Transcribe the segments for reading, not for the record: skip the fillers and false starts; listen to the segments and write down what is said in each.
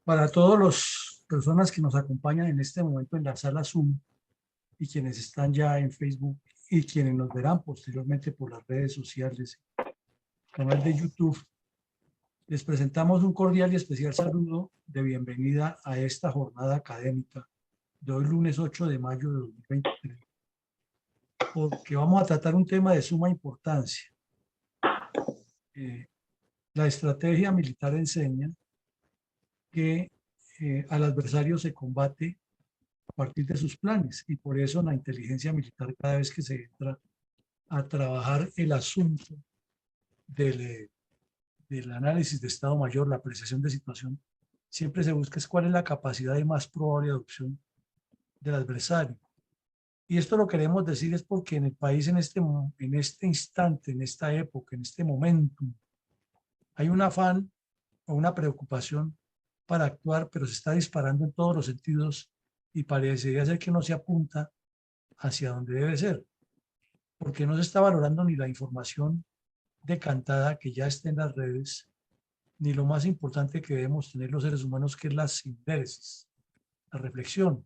Para todas las personas que nos acompañan en este momento en la sala Zoom y quienes están ya en Facebook y quienes nos verán posteriormente por las redes sociales, canal de YouTube, les presentamos un cordial y especial saludo de bienvenida a esta jornada académica de hoy lunes 8 de mayo de 2023, porque vamos a tratar un tema de suma importancia. La estrategia militar enseña que al adversario se combate a partir de sus planes y por eso la inteligencia militar cada vez que se entra a trabajar el asunto del análisis de Estado Mayor, la apreciación de situación, siempre se busca es cuál es la capacidad de más probable adopción del adversario. Y esto lo queremos decir es porque en el país en este instante, en esta época, en este momento, hay un afán o una preocupación para actuar, pero se está disparando en todos los sentidos y parecería ser que no se apunta hacia donde debe ser, porque no se está valorando ni la información decantada que ya está en las redes, ni lo más importante que debemos tener los seres humanos, que es la síntesis, la reflexión,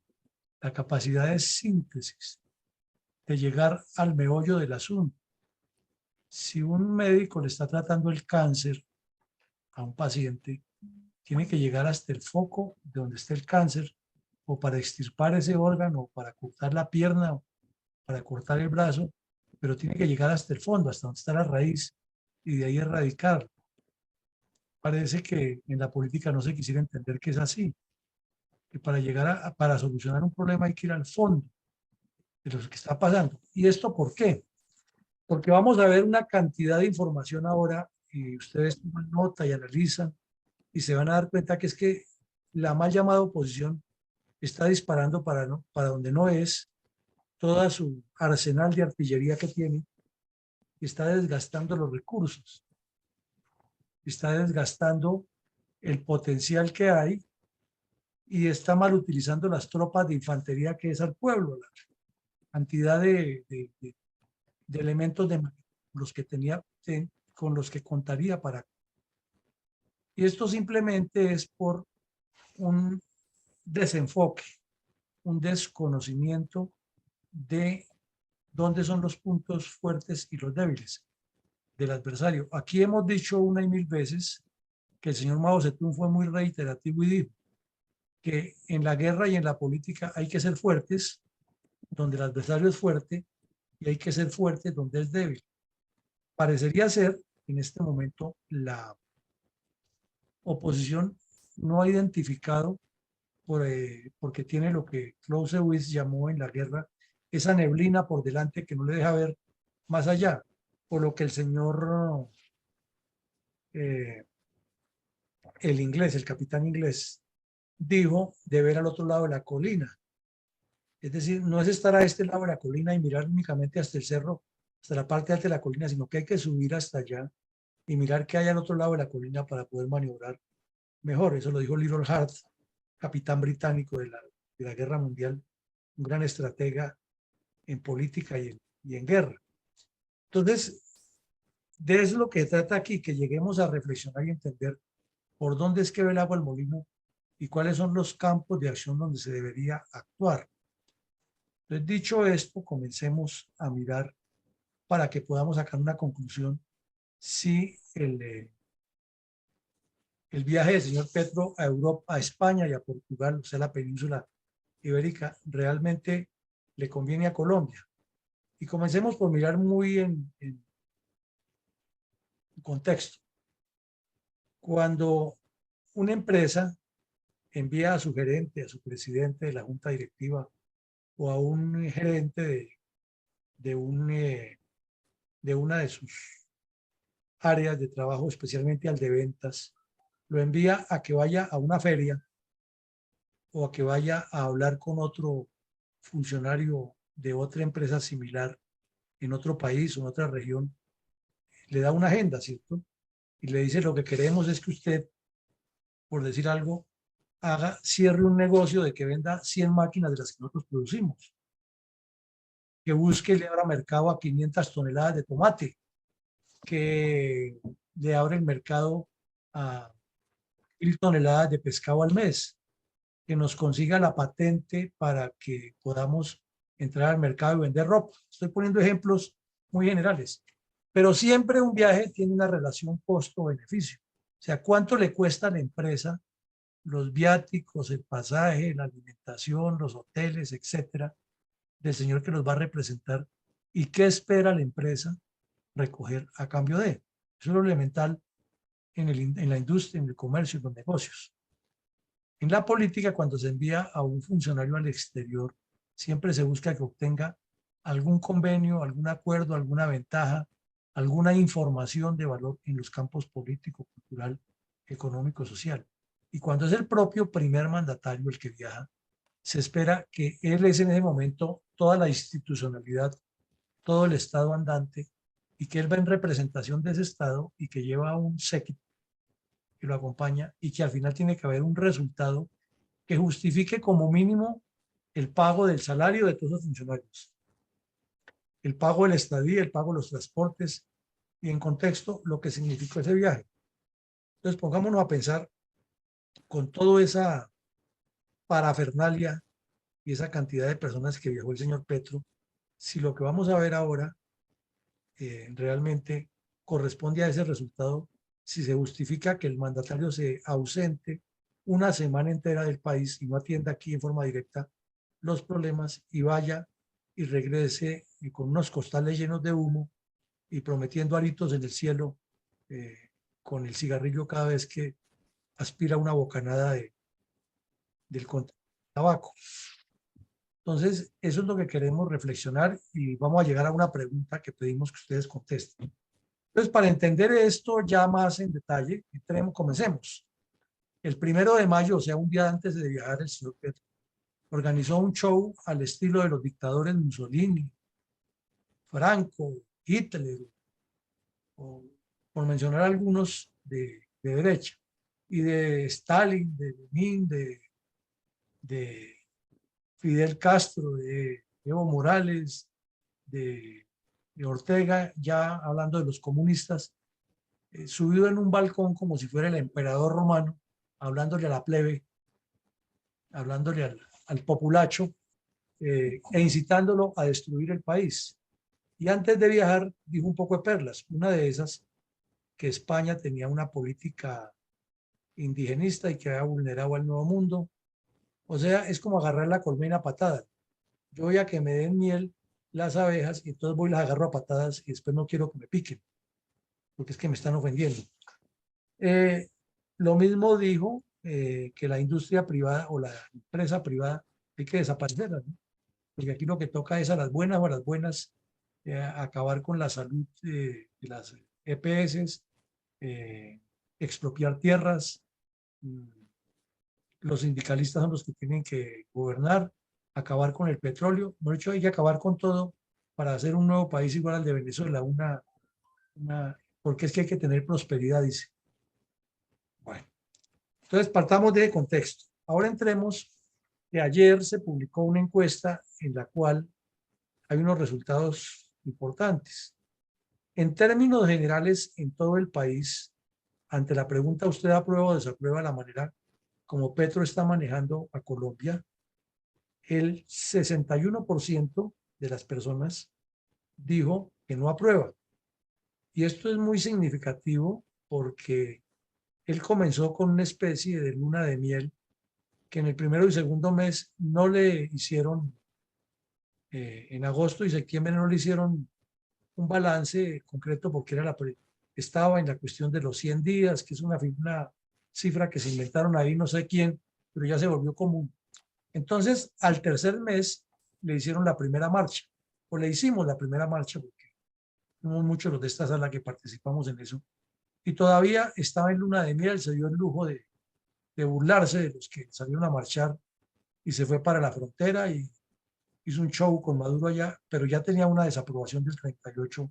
la capacidad de síntesis, de llegar al meollo del asunto. Si un médico le está tratando el cáncer a un paciente, tiene que llegar hasta el foco de donde está el cáncer, o para extirpar ese órgano, o para cortar la pierna, o para cortar el brazo, pero tiene que llegar hasta el fondo, hasta donde está la raíz, y de ahí erradicar. Parece que en la política no se quisiera entender que es así, que para llegar para solucionar un problema hay que ir al fondo de lo que está pasando. ¿Y esto por qué? Porque vamos a ver una cantidad de información ahora y ustedes toman nota y analizan y se van a dar cuenta que es que la mal llamada oposición está disparando para donde no es, toda su arsenal de artillería que tiene, y está desgastando los recursos, está desgastando el potencial que hay y está mal utilizando las tropas de infantería que es al pueblo, la cantidad de elementos de los que tenía, con los que contaría para. Y esto simplemente es por un desenfoque, un desconocimiento de dónde son los puntos fuertes y los débiles del adversario. Aquí hemos dicho una y mil veces que el señor Mao Zedong fue muy reiterativo y dijo que en la guerra y en la política hay que ser fuertes donde el adversario es fuerte y hay que ser fuertes donde es débil. Parecería ser en este momento la oposición no ha identificado porque tiene lo que Clausewitz llamó en la guerra esa neblina por delante que no le deja ver más allá, por lo que el señor, eh, el inglés, el capitán inglés, dijo de ver al otro lado de la colina. Es decir, no es estar a este lado de la colina y mirar únicamente hasta el cerro, hasta la parte alta de la colina, sino que hay que subir hasta allá y mirar qué hay al otro lado de la colina para poder maniobrar mejor. Eso lo dijo Little Hart, capitán británico de la Guerra Mundial, un gran estratega en política y en guerra. Entonces, de eso es lo que se trata aquí, que lleguemos a reflexionar y entender por dónde es que ve el agua al molino y cuáles son los campos de acción donde se debería actuar. Entonces, dicho esto, comencemos a mirar para que podamos sacar una conclusión si el viaje del señor Petro a Europa, a España y a Portugal, o sea, la península ibérica, realmente le conviene a Colombia. Y comencemos por mirar muy en contexto. Cuando una empresa envía a su gerente, a su presidente de la junta directiva o a un gerente de, un, de una de sus áreas de trabajo, especialmente al de ventas, lo envía a que vaya a una feria o a que vaya a hablar con otro funcionario de otra empresa similar en otro país o en otra región, le da una agenda, ¿cierto? Y le dice, lo que queremos es que usted, por decir algo, cierre un negocio de que venda 100 máquinas de las que nosotros producimos, que busque y le abra mercado a 500 toneladas de tomate, que le abre el mercado a 1000 toneladas de pescado al mes, que nos consiga la patente para que podamos entrar al mercado y vender ropa. Estoy poniendo ejemplos muy generales, pero siempre un viaje tiene una relación costo-beneficio. O sea, ¿cuánto le cuesta a la empresa los viáticos, el pasaje, la alimentación, los hoteles, etcétera, del señor que nos va a representar y qué espera la empresa recoger a cambio de? Eso es lo elemental en la industria, en el comercio, en los negocios. En la política, cuando se envía a un funcionario al exterior, siempre se busca que obtenga algún convenio, algún acuerdo, alguna ventaja, alguna información de valor en los campos político, cultural, económico, social. Y cuando es el propio primer mandatario el que viaja, se espera que él es en ese momento toda la institucionalidad, todo el Estado andante, y que él va en representación de ese Estado y que lleva un séquito que lo acompaña y que al final tiene que haber un resultado que justifique como mínimo el pago del salario de todos los funcionarios, el pago de la estadía, el pago de los transportes y en contexto lo que significó ese viaje. Entonces pongámonos a pensar con toda esa parafernalia y esa cantidad de personas que viajó el señor Petro, si lo que vamos a ver ahora realmente corresponde a ese resultado, si se justifica que el mandatario se ausente una semana entera del país y no atienda aquí en forma directa los problemas y vaya y regrese y con unos costales llenos de humo y prometiendo aritos en el cielo eh, con el cigarrillo cada vez que aspira una bocanada del tabaco. Entonces, eso es lo que queremos reflexionar y vamos a llegar a una pregunta que pedimos que ustedes contesten. Entonces, para entender esto ya más en detalle, comencemos. El 1 de mayo, o sea, un día antes de viajar, el señor Petro organizó un show al estilo de los dictadores Mussolini, Franco, Hitler, o, por mencionar algunos de derecha, y de Stalin, de Lenin, de Fidel Castro, de Evo Morales, de Ortega, ya hablando de los comunistas, subido en un balcón como si fuera el emperador romano, hablándole a la plebe, hablándole al populacho e incitándolo a destruir el país. Y antes de viajar dijo un poco de perlas, una de esas que España tenía una política indigenista y que había vulnerado al Nuevo Mundo. O sea, es como agarrar la colmena a patada. Yo voy a que me den miel las abejas y entonces voy y las agarro a patadas y después no quiero que me piquen, porque es que me están ofendiendo. Lo mismo dijo que la industria privada o la empresa privada hay que desaparecerla, ¿no? Porque aquí lo que toca es a las buenas o a las buenas acabar con la salud de las EPS, expropiar tierras. Los sindicalistas son los que tienen que gobernar, acabar con el petróleo. Por hecho, hay que acabar con todo para hacer un nuevo país igual al de Venezuela, porque es que hay que tener prosperidad, dice. Bueno, entonces partamos de contexto. Ahora entremos que ayer se publicó una encuesta en la cual hay unos resultados importantes. En términos generales, en todo el país, ante la pregunta ¿usted aprueba o desaprueba la manera como Petro está manejando a Colombia? El 61% de las personas dijo que no aprueba. Y esto es muy significativo porque él comenzó con una especie de luna de miel que en el primero y segundo mes no le hicieron, en agosto y septiembre no le hicieron un balance concreto porque estaba en la cuestión de los 100 días, que es una cifra que se inventaron ahí no sé quién, pero ya se volvió común. Entonces, al tercer mes le hicieron la primera marcha, o le hicimos la primera marcha, porque somos muchos los de esta sala que participamos en eso, y todavía estaba en luna de miel, se dio el lujo de burlarse de los que salieron a marchar y se fue para la frontera y hizo un show con Maduro allá, pero ya tenía una desaprobación del 38%.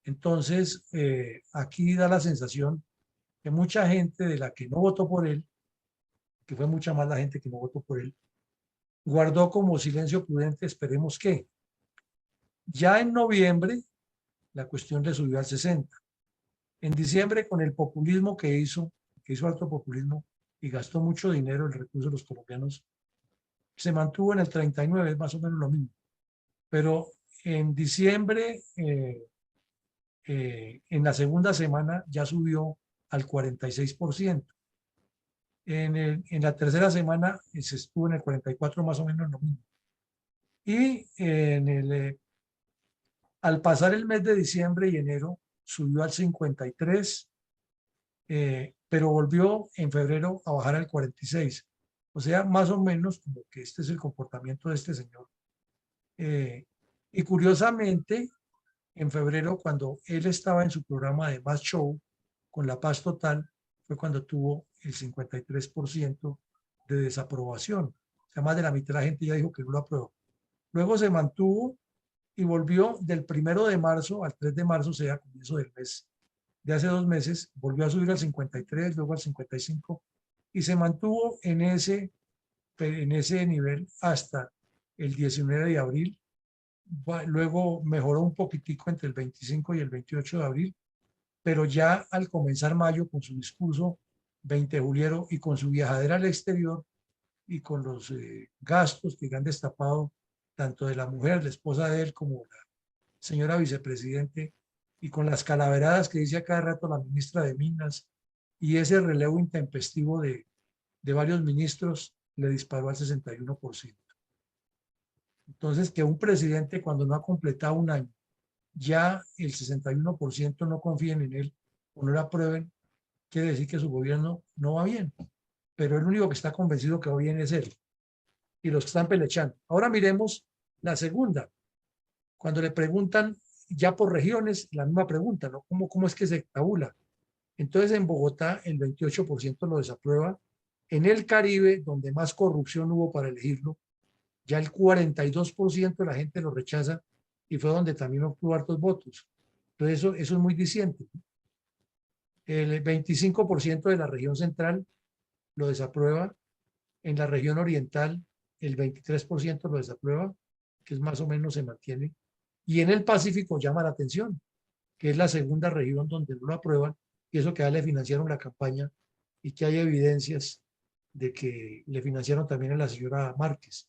Entonces, aquí da la sensación que mucha gente de la que no votó por él, que fue mucha más la gente que no votó por él, guardó como silencio prudente, esperemos que. Ya en noviembre, la cuestión le subió al 60%. En diciembre, con el populismo que hizo alto populismo y gastó mucho dinero, el recurso de los colombianos, se mantuvo en el 39, es más o menos lo mismo. Pero en diciembre, en la segunda semana, ya subió al 46%. En la tercera semana se estuvo en el 44, más o menos lo mismo. Y al pasar el mes de diciembre y enero, subió al 53, pero volvió en febrero a bajar al 46. O sea, más o menos como que este es el comportamiento de este señor. Y curiosamente, en febrero, cuando él estaba en su programa de Más Show, con La Paz Total, fue cuando tuvo el 53% de desaprobación. O sea, más de la mitad de la gente ya dijo que no lo aprobó. Luego se mantuvo y volvió del 1 de marzo al 3 de marzo, o sea, a comienzo del mes de hace 2 meses, volvió a subir al 53, luego al 55, y se mantuvo en ese nivel hasta el 19 de abril. Luego mejoró un poquitico entre el 25 y el 28 de abril, pero ya al comenzar mayo con su discurso 20 juliero y con su viajadera al exterior y con los gastos que han destapado tanto de la mujer, la esposa de él, como la señora vicepresidente, y con las calaveradas que dice a cada rato la ministra de Minas y ese relevo intempestivo de varios ministros, le disparó al 61%. Entonces, que un presidente cuando no ha completado un año, ya el 61% no confíen en él o no lo aprueben, quiere decir que su gobierno no va bien. Pero el único que está convencido que va bien es él y los que están pelechando. Ahora miremos la segunda. Cuando le preguntan ya por regiones, la misma pregunta, ¿no? ¿Cómo es que se tabula? Entonces, en Bogotá, el 28% lo desaprueba. En el Caribe, donde más corrupción hubo para elegirlo, ya el 42% de la gente lo rechaza y fue donde también obtuvo hartos votos. Entonces, eso es muy diciente. El 25% de la región central lo desaprueba. En la región oriental, el 23% lo desaprueba, que es más o menos se mantiene. Y en el Pacífico llama la atención, que es la segunda región donde no lo aprueban, y eso que ya le financiaron la campaña y que hay evidencias de que le financiaron también a la señora Márquez.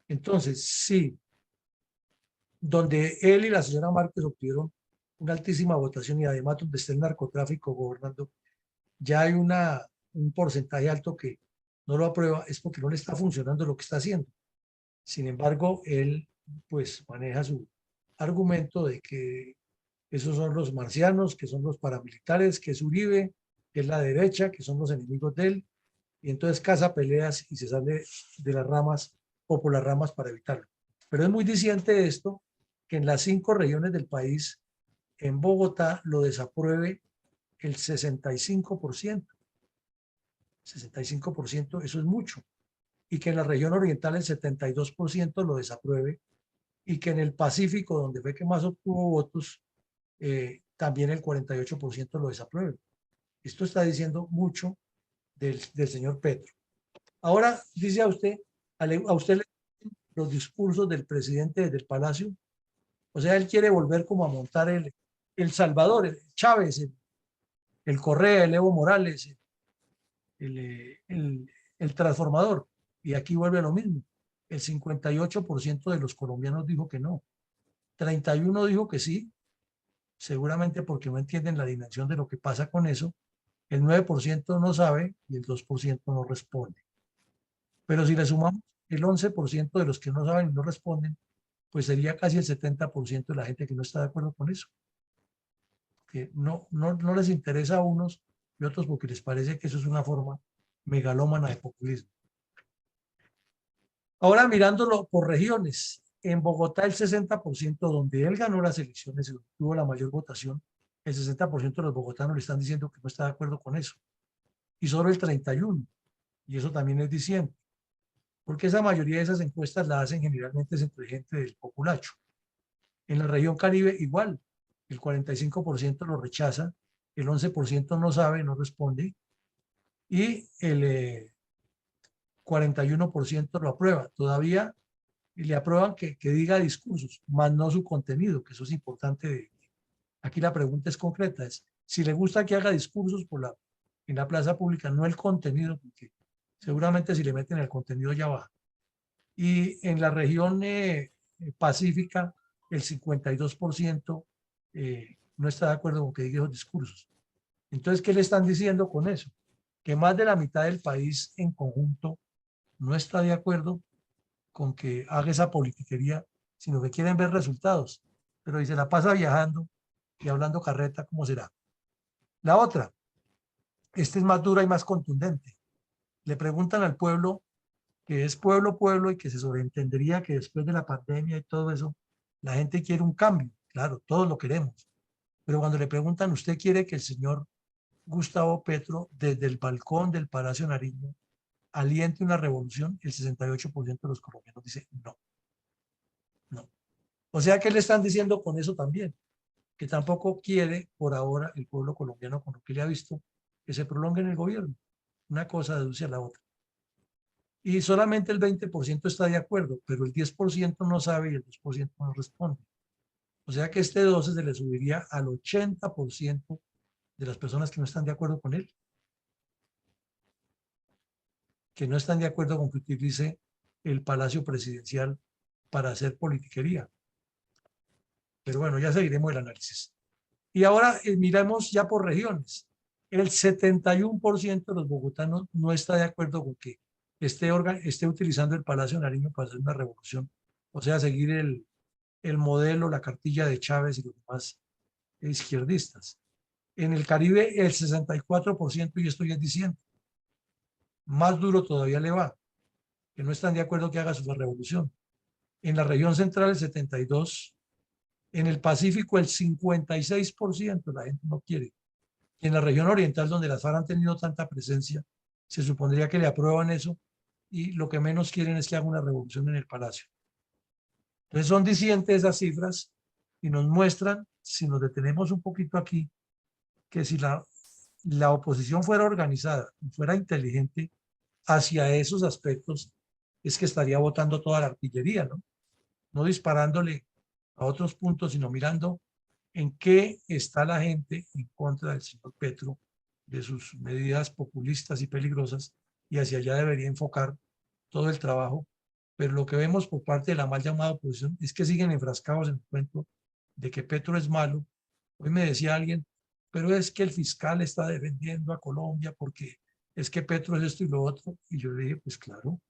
Entonces, sí, donde él y la señora Márquez obtuvieron una altísima votación y además donde está el narcotráfico gobernando, ya hay un porcentaje alto que no lo aprueba, es porque no le está funcionando lo que está haciendo. Sin embargo, él pues maneja su argumento de que esos son los marcianos, que son los paramilitares, que es Uribe, que es la derecha, que son los enemigos de él, y entonces caza peleas y se sale de las ramas o por las ramas para evitarlo. Pero es muy diciente esto, que en las 5 regiones del país, en Bogotá, lo desapruebe el 65%. 65%, eso es mucho. Y que en la región oriental el 72% lo desapruebe y que en el Pacífico, donde fue que más obtuvo votos, también el 48% lo desapruebe. Esto está diciendo mucho del señor Petro. Ahora, dice a usted los discursos del presidente desde el Palacio, o sea, él quiere volver como a montar el Salvador, el Chávez, el Correa, el Evo Morales, el transformador. Y aquí vuelve lo mismo. El 58% de los colombianos dijo que no. 31% dijo que sí, seguramente porque no entienden la dimensión de lo que pasa con eso. El 9% no sabe y el 2% no responde. Pero si le sumamos el 11% de los que no saben y no responden, pues sería casi el 70% de la gente que no está de acuerdo con eso. Que no les interesa a unos y otros porque les parece que eso es una forma megalómana de populismo. Ahora mirándolo por regiones, en Bogotá el 60%, donde él ganó las elecciones y tuvo la mayor votación, el 60% de los bogotanos le están diciendo que no está de acuerdo con eso. Y solo el 31%, y eso también es diciendo, porque esa mayoría de esas encuestas la hacen generalmente entre gente del populacho. En la región Caribe igual, el 45% lo rechaza, el 11% no sabe, no responde, y el 41% lo aprueba. Todavía le aprueban que diga discursos, más no su contenido, que eso es importante. Aquí la pregunta es concreta, es Si le gusta que haga discursos en la plaza pública, no el contenido, porque seguramente si le meten el contenido ya baja. Y en la región pacífica, el 52% no está de acuerdo con que diga esos discursos. Entonces, ¿qué le están diciendo con eso? Que más de la mitad del país en conjunto no está de acuerdo con que haga esa politiquería, sino que quieren ver resultados. Pero si se la pasa viajando y hablando carreta, ¿cómo será? La otra, esta es más dura y más contundente. Le preguntan al pueblo, que es pueblo, pueblo, y que se sobreentendería que después de la pandemia y todo eso, la gente quiere un cambio. Claro, todos lo queremos. Pero cuando le preguntan, ¿usted quiere que el señor Gustavo Petro, desde el balcón del Palacio Nariño, aliente una revolución? El 68% de los colombianos dice no, no. O sea, ¿qué le están diciendo con eso también? Que tampoco quiere por ahora el pueblo colombiano, con lo que le ha visto, que se prolongue en el gobierno. Una cosa deduce a la otra. Y solamente el 20% está de acuerdo, pero el 10% no sabe y el 2% no responde. O sea que este 12 se le subiría al 80% de las personas que no están de acuerdo con él, que no están de acuerdo con que utilice el Palacio Presidencial para hacer politiquería. Pero bueno, ya seguiremos el análisis. Y ahora miramos ya por regiones. El 71% de los bogotanos no está de acuerdo con que esté utilizando el Palacio Nariño para hacer una revolución. O sea, seguir el modelo, la cartilla de Chávez y los demás izquierdistas. En el Caribe, el 64%, y esto ya es diciendo, más duro todavía le va, que no están de acuerdo que haga su revolución. En la región central, el 72%. En el Pacífico, el 56% la gente no quiere. Y en la región oriental, donde las FARC han tenido tanta presencia, se supondría que le aprueban eso y lo que menos quieren es que haga una revolución en el palacio. Entonces son dicientes esas cifras y nos muestran, si nos detenemos un poquito aquí, que si la oposición fuera organizada y fuera inteligente hacia esos aspectos, es que estaría votando toda la artillería, ¿no? No disparándole a otros puntos, sino mirando en qué está la gente en contra del señor Petro, de sus medidas populistas y peligrosas, y hacia allá debería enfocar todo el trabajo. Pero lo que vemos por parte de la mal llamada oposición es que siguen enfrascados en el cuento de que Petro es malo. Hoy me decía alguien, pero es que el fiscal está defendiendo a Colombia porque es que Petro es esto y lo otro. Y yo le dije, pues claro,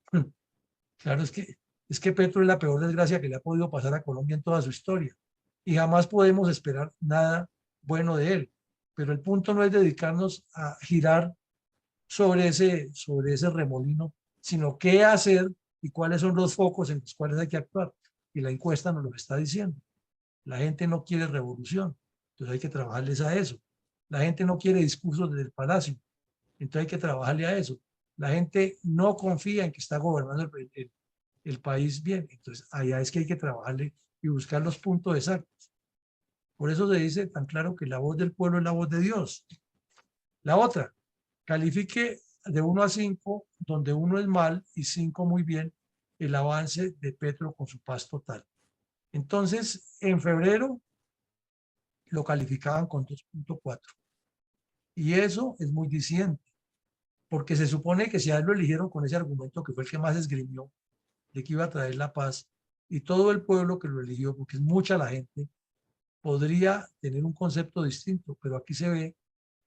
claro, es que Petro es la peor desgracia que le ha podido pasar a Colombia en toda su historia. Y jamás podemos esperar nada bueno de él. Pero el punto no es dedicarnos a girar sobre ese remolino, sino qué hacer y cuáles son los focos en los cuales hay que actuar. Y la encuesta nos lo está diciendo. La gente no quiere revolución, entonces hay que trabajarles a eso. La gente no quiere discursos desde el palacio, entonces hay que trabajarle a eso. La gente no confía en que está gobernando el país bien, entonces allá es que hay que trabajarle y buscar los puntos exactos. Por eso se dice tan claro que la voz del pueblo es la voz de Dios. La otra, califique de 1 a 5, donde 1 es mal y 5 muy bien, el avance de Petro con su paz total. Entonces, en febrero lo calificaban con 2.4. Y eso es muy diciente, porque se supone que si a él lo eligieron con ese argumento que fue el que más esgrimió, de que iba a traer la paz, y todo el pueblo que lo eligió, porque es mucha la gente, podría tener un concepto distinto, pero aquí se ve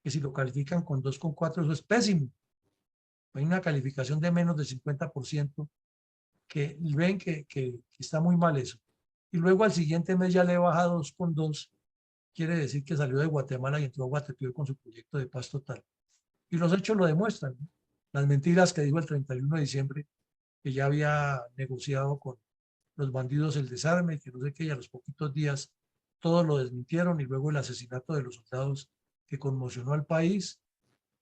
que si lo califican con 2.4, eso es pésimo. Hay una calificación de menos del 50% que ven que está muy mal eso. Y luego al siguiente mes ya le baja 2.2, quiere decir que salió de Guatemala y entró a Guatepeor con su proyecto de paz total. Y los hechos lo demuestran, ¿no? Las mentiras que dijo el 31 de diciembre, que ya había negociado con los bandidos el desarme, que no sé qué, y a los poquitos días todos lo desmintieron, y luego el asesinato de los soldados que conmocionó al país,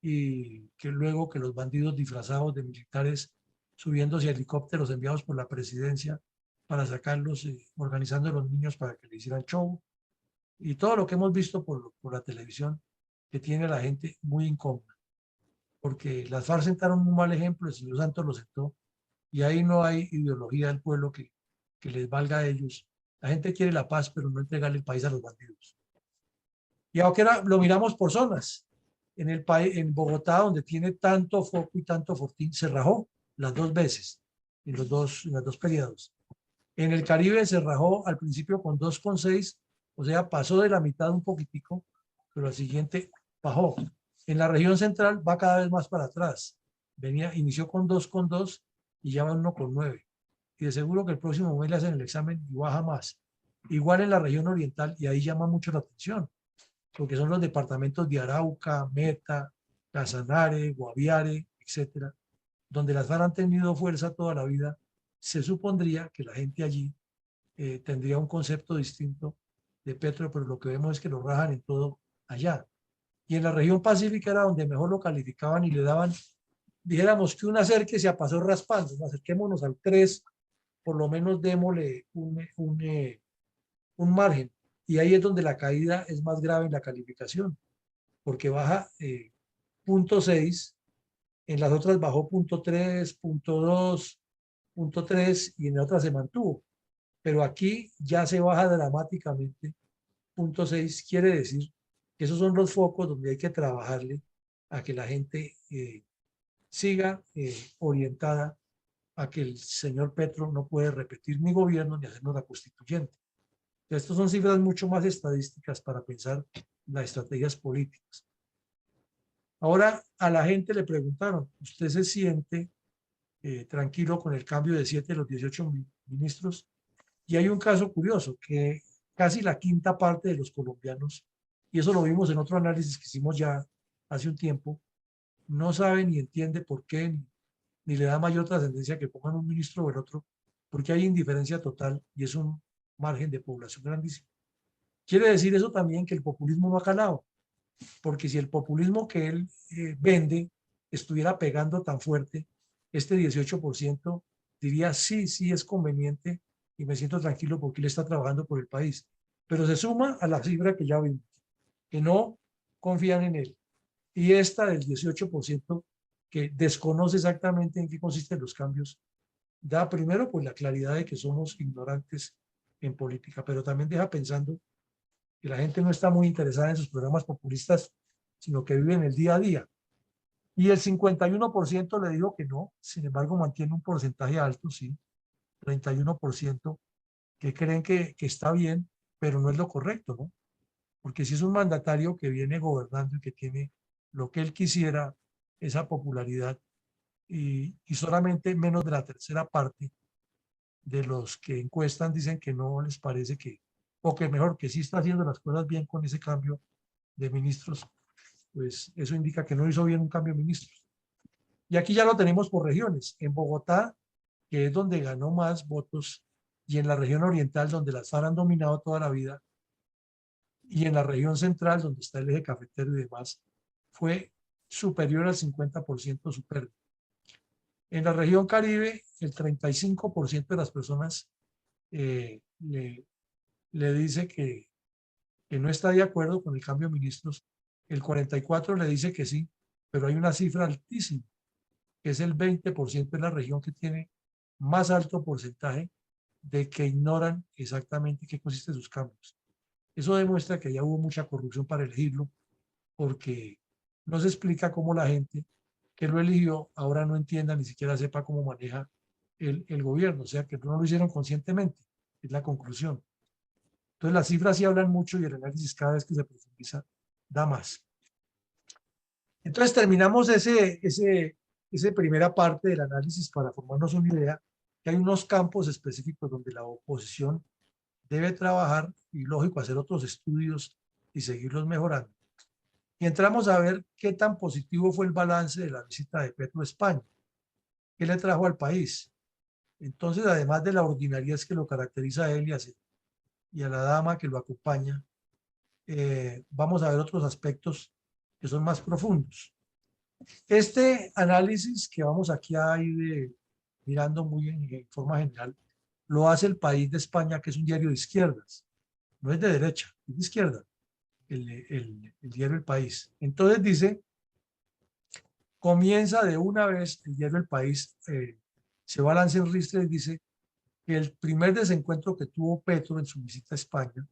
y que luego que los bandidos disfrazados de militares subiéndose a helicópteros enviados por la presidencia para sacarlos, organizando a los niños para que le hicieran show, y todo lo que hemos visto por la televisión, que tiene a la gente muy incómoda, porque las FARC sentaron un mal ejemplo, el señor Santos lo sentó, y ahí no hay ideología del pueblo que les valga a ellos. La gente quiere la paz, pero no entregarle el país a los bandidos. Y ahora lo miramos por zonas. En el país, en Bogotá, donde tiene tanto foco y tanto fortín, se rajó las dos veces, en los dos periodos. En el Caribe se rajó al principio con 2,6, o sea, pasó de la mitad un poquitico, pero al siguiente bajó. En la región central va cada vez más para atrás. Inició con 2,2 y ya va 1,9. Y de seguro que el próximo mes le hacen el examen y baja más. Igual en la región oriental, y ahí llama mucho la atención, porque son los departamentos de Arauca, Meta, Casanare, Guaviare, etcétera, donde las FARC han tenido fuerza toda la vida. Se supondría que la gente allí tendría un concepto distinto de Petro, pero lo que vemos es que lo rajan en todo allá. Y en la región pacífica era donde mejor lo calificaban y le daban, dijéramos que un acerque se pasó raspando, ¿no? Acerquémonos al 3, por lo menos démosle un margen. Y ahí es donde la caída es más grave en la calificación, porque baja 0,6, en las otras bajó 0,3, 0,2, 0,3 y en otras se mantuvo. Pero aquí ya se baja dramáticamente. 0,6 quiere decir que esos son los focos donde hay que trabajarle a que la gente siga orientada a que el señor Petro no puede repetir ni gobierno ni hacernos la constituyente. Estas son cifras mucho más estadísticas para pensar en las estrategias políticas. Ahora a la gente le preguntaron, ¿usted se siente tranquilo con el cambio de 7 de los 18 ministros? Y hay un caso curioso, que casi la quinta parte de los colombianos, y eso lo vimos en otro análisis que hicimos ya hace un tiempo, no sabe ni entiende por qué, ni le da mayor trascendencia que pongan un ministro o el otro, porque hay indiferencia total y es un margen de población grandísimo. Quiere decir eso también que el populismo no ha calado, porque si el populismo que él vende estuviera pegando tan fuerte, este 18% diría sí, sí es conveniente y me siento tranquilo porque él está trabajando por el país. Pero se suma a la cifra que ya vimos, que no confían en él. Y esta del 18% que desconoce exactamente en qué consisten los cambios, da primero pues la claridad de que somos ignorantes en política, pero también deja pensando que la gente no está muy interesada en sus programas populistas, sino que vive en el día a día. Y el 51% le dijo que no, sin embargo mantiene un porcentaje alto, sí, 31% que creen que está bien, pero no es lo correcto, ¿no? Porque si es un mandatario que viene gobernando y que tiene lo que él quisiera, esa popularidad, y solamente menos de la tercera parte de los que encuestan dicen que no les parece que, o que mejor, que sí está haciendo las cosas bien con ese cambio de ministros, pues eso indica que no hizo bien un cambio de ministros. Y aquí ya lo tenemos por regiones. En Bogotá, que es donde ganó más votos, y en la región oriental, donde las FARC han dominado toda la vida, y en la región central, donde está el eje cafetero y demás, fue superior al 50% su pérdida. En la región Caribe, el 35% de las personas le dice que no está de acuerdo con el cambio de ministros, el 44% le dice que sí, pero hay una cifra altísima, que es el 20% de la región que tiene más alto porcentaje de que ignoran exactamente qué consisten sus cambios. Eso demuestra que ya hubo mucha corrupción para elegirlo, porque no se explica cómo la gente que lo eligió ahora no entienda, ni siquiera sepa cómo maneja el gobierno, o sea que no lo hicieron conscientemente, es la conclusión. Entonces las cifras sí hablan mucho y el análisis cada vez que se profundiza da más. Entonces terminamos esa primera parte del análisis para formarnos una idea que hay unos campos específicos donde la oposición debe trabajar y lógico hacer otros estudios y seguirlos mejorando. Y entramos a ver qué tan positivo fue el balance de la visita de Petro a España, qué le trajo al país. Entonces, además de la ordinariedad que lo caracteriza a él y a la dama que lo acompaña, vamos a ver otros aspectos que son más profundos. Este análisis que vamos aquí a ir mirando muy en forma general, lo hace El País de España, que es un diario de izquierdas, no es de derecha, es de izquierda, el diario El País. Entonces dice, comienza de una vez el diario El País, se balance en ristre y dice que el primer desencuentro que tuvo Petro en su visita a España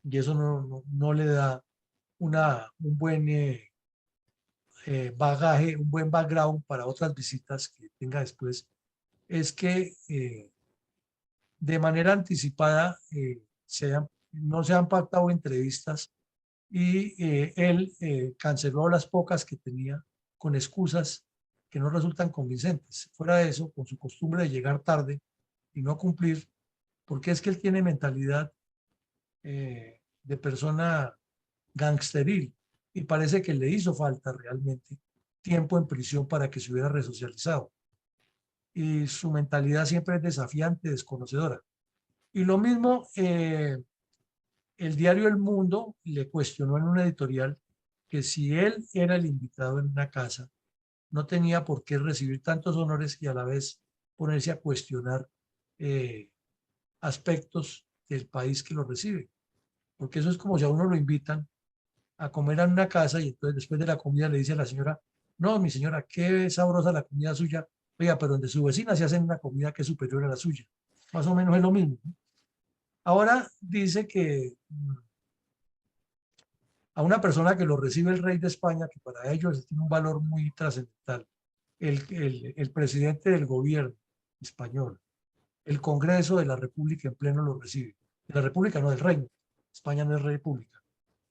y eso no le da un buen bagaje, un buen background para otras visitas que tenga después, es que de manera anticipada no se han pactado entrevistas y él canceló las pocas que tenía con excusas que no resultan convincentes. Fuera de eso, con su costumbre de llegar tarde y no cumplir, porque es que él tiene mentalidad de persona gangsteril y parece que le hizo falta realmente tiempo en prisión para que se hubiera resocializado. Y su mentalidad siempre es desafiante, desconocedora. Y lo mismo, el diario El Mundo le cuestionó en un editorial que si él era el invitado en una casa, no tenía por qué recibir tantos honores y a la vez ponerse a cuestionar eh, aspectos del país que lo recibe. Porque eso es como si a uno lo invitan a comer en una casa y entonces después de la comida le dice a la señora, no, mi señora, qué sabrosa la comida suya, oiga, pero donde su vecina se hace una comida que es superior a la suya. Más o menos es lo mismo, ¿no? Ahora dice que a una persona que lo recibe el rey de España, que para ellos tiene un valor muy trascendental, el presidente del gobierno español, el Congreso de la República en pleno lo recibe. De la República, no del Reino. España no es república.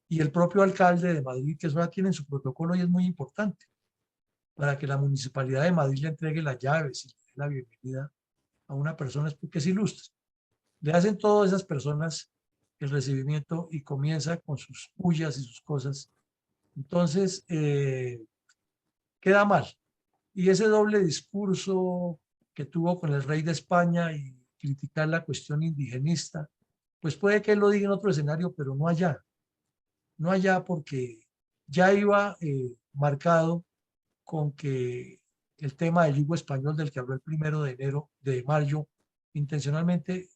Y el propio alcalde de Madrid, que eso ya tiene su protocolo y es muy importante, para que la municipalidad de Madrid le entregue las llaves y le dé la bienvenida a una persona es porque es ilustre. Le hacen todas esas personas el recibimiento y comienza con sus pullas y sus cosas. Entonces, queda mal. Y ese doble discurso que tuvo con el rey de España y criticar la cuestión indigenista, pues puede que él lo diga en otro escenario, pero no allá. No allá porque ya iba marcado con que el tema del yugo español del que habló el 1 de mayo, intencionalmente,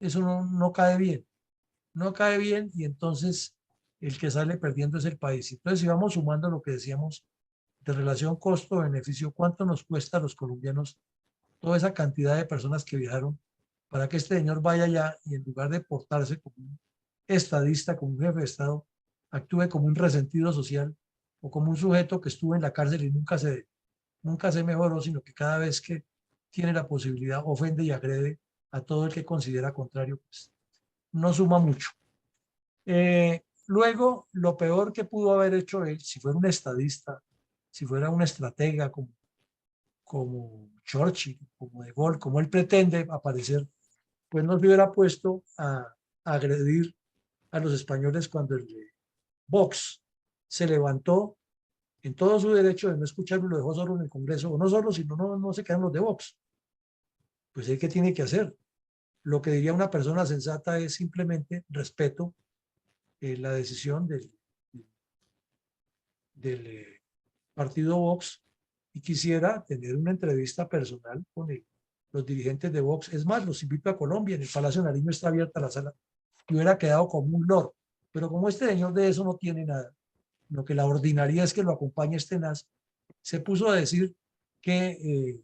eso no cae bien. No cae bien y entonces el que sale perdiendo es el país. Entonces, si vamos sumando lo que decíamos de relación costo-beneficio, ¿cuánto nos cuesta a los colombianos toda esa cantidad de personas que viajaron para que este señor vaya allá y en lugar de portarse como un estadista, como un jefe de Estado, actúe como un resentido social o como un sujeto que estuvo en la cárcel y nunca se mejoró, sino que cada vez que tiene la posibilidad ofende y agrede a todo el que considera contrario, pues no suma mucho. Luego, lo peor que pudo haber hecho él, si fuera un estadista, si fuera un estratega como Churchill, como De Gaulle, como él pretende aparecer, pues no se hubiera puesto a agredir a los españoles cuando el Vox se levantó en todo su derecho de no escucharlo, lo dejó solo en el Congreso, o no solo, sino no se quedan los de Vox. Pues él, ¿qué tiene que hacer? Lo que diría una persona sensata es simplemente respeto la decisión del partido Vox y quisiera tener una entrevista personal con los dirigentes de Vox. Es más, los invito a Colombia, en el Palacio Nariño está abierta la sala y hubiera quedado como un lord. Pero como este señor de eso no tiene nada, lo que la ordinaria es que lo acompañe este NAS, se puso a decir que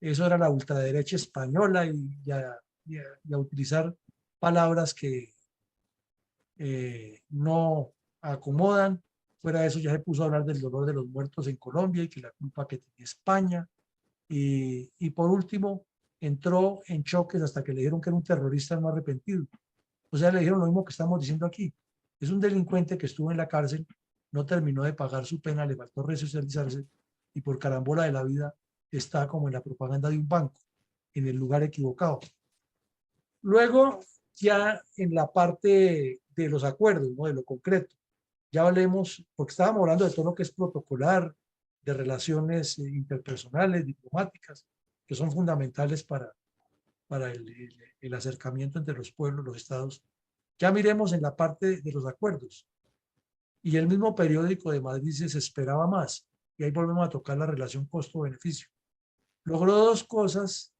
eso era la ultraderecha española y a utilizar palabras que no acomodan. Fuera de eso ya se puso a hablar del dolor de los muertos en Colombia y que la culpa que tenía España. Y por último, entró en choques hasta que le dijeron que era un terrorista no arrepentido. O sea, le dijeron lo mismo que estamos diciendo aquí. Es un delincuente que estuvo en la cárcel, no terminó de pagar su pena, le faltó resocializarse y por carambola de la vida está como en la propaganda de un banco, en el lugar equivocado. Luego, ya en la parte de los acuerdos, ¿no? De lo concreto, ya hablemos, porque estábamos hablando de todo lo que es protocolar, de relaciones interpersonales, diplomáticas, que son fundamentales para el acercamiento entre los pueblos, los estados. Ya miremos en la parte de los acuerdos. Y el mismo periódico de Madrid se esperaba más. Y ahí volvemos a tocar la relación costo-beneficio. Logró dos cosas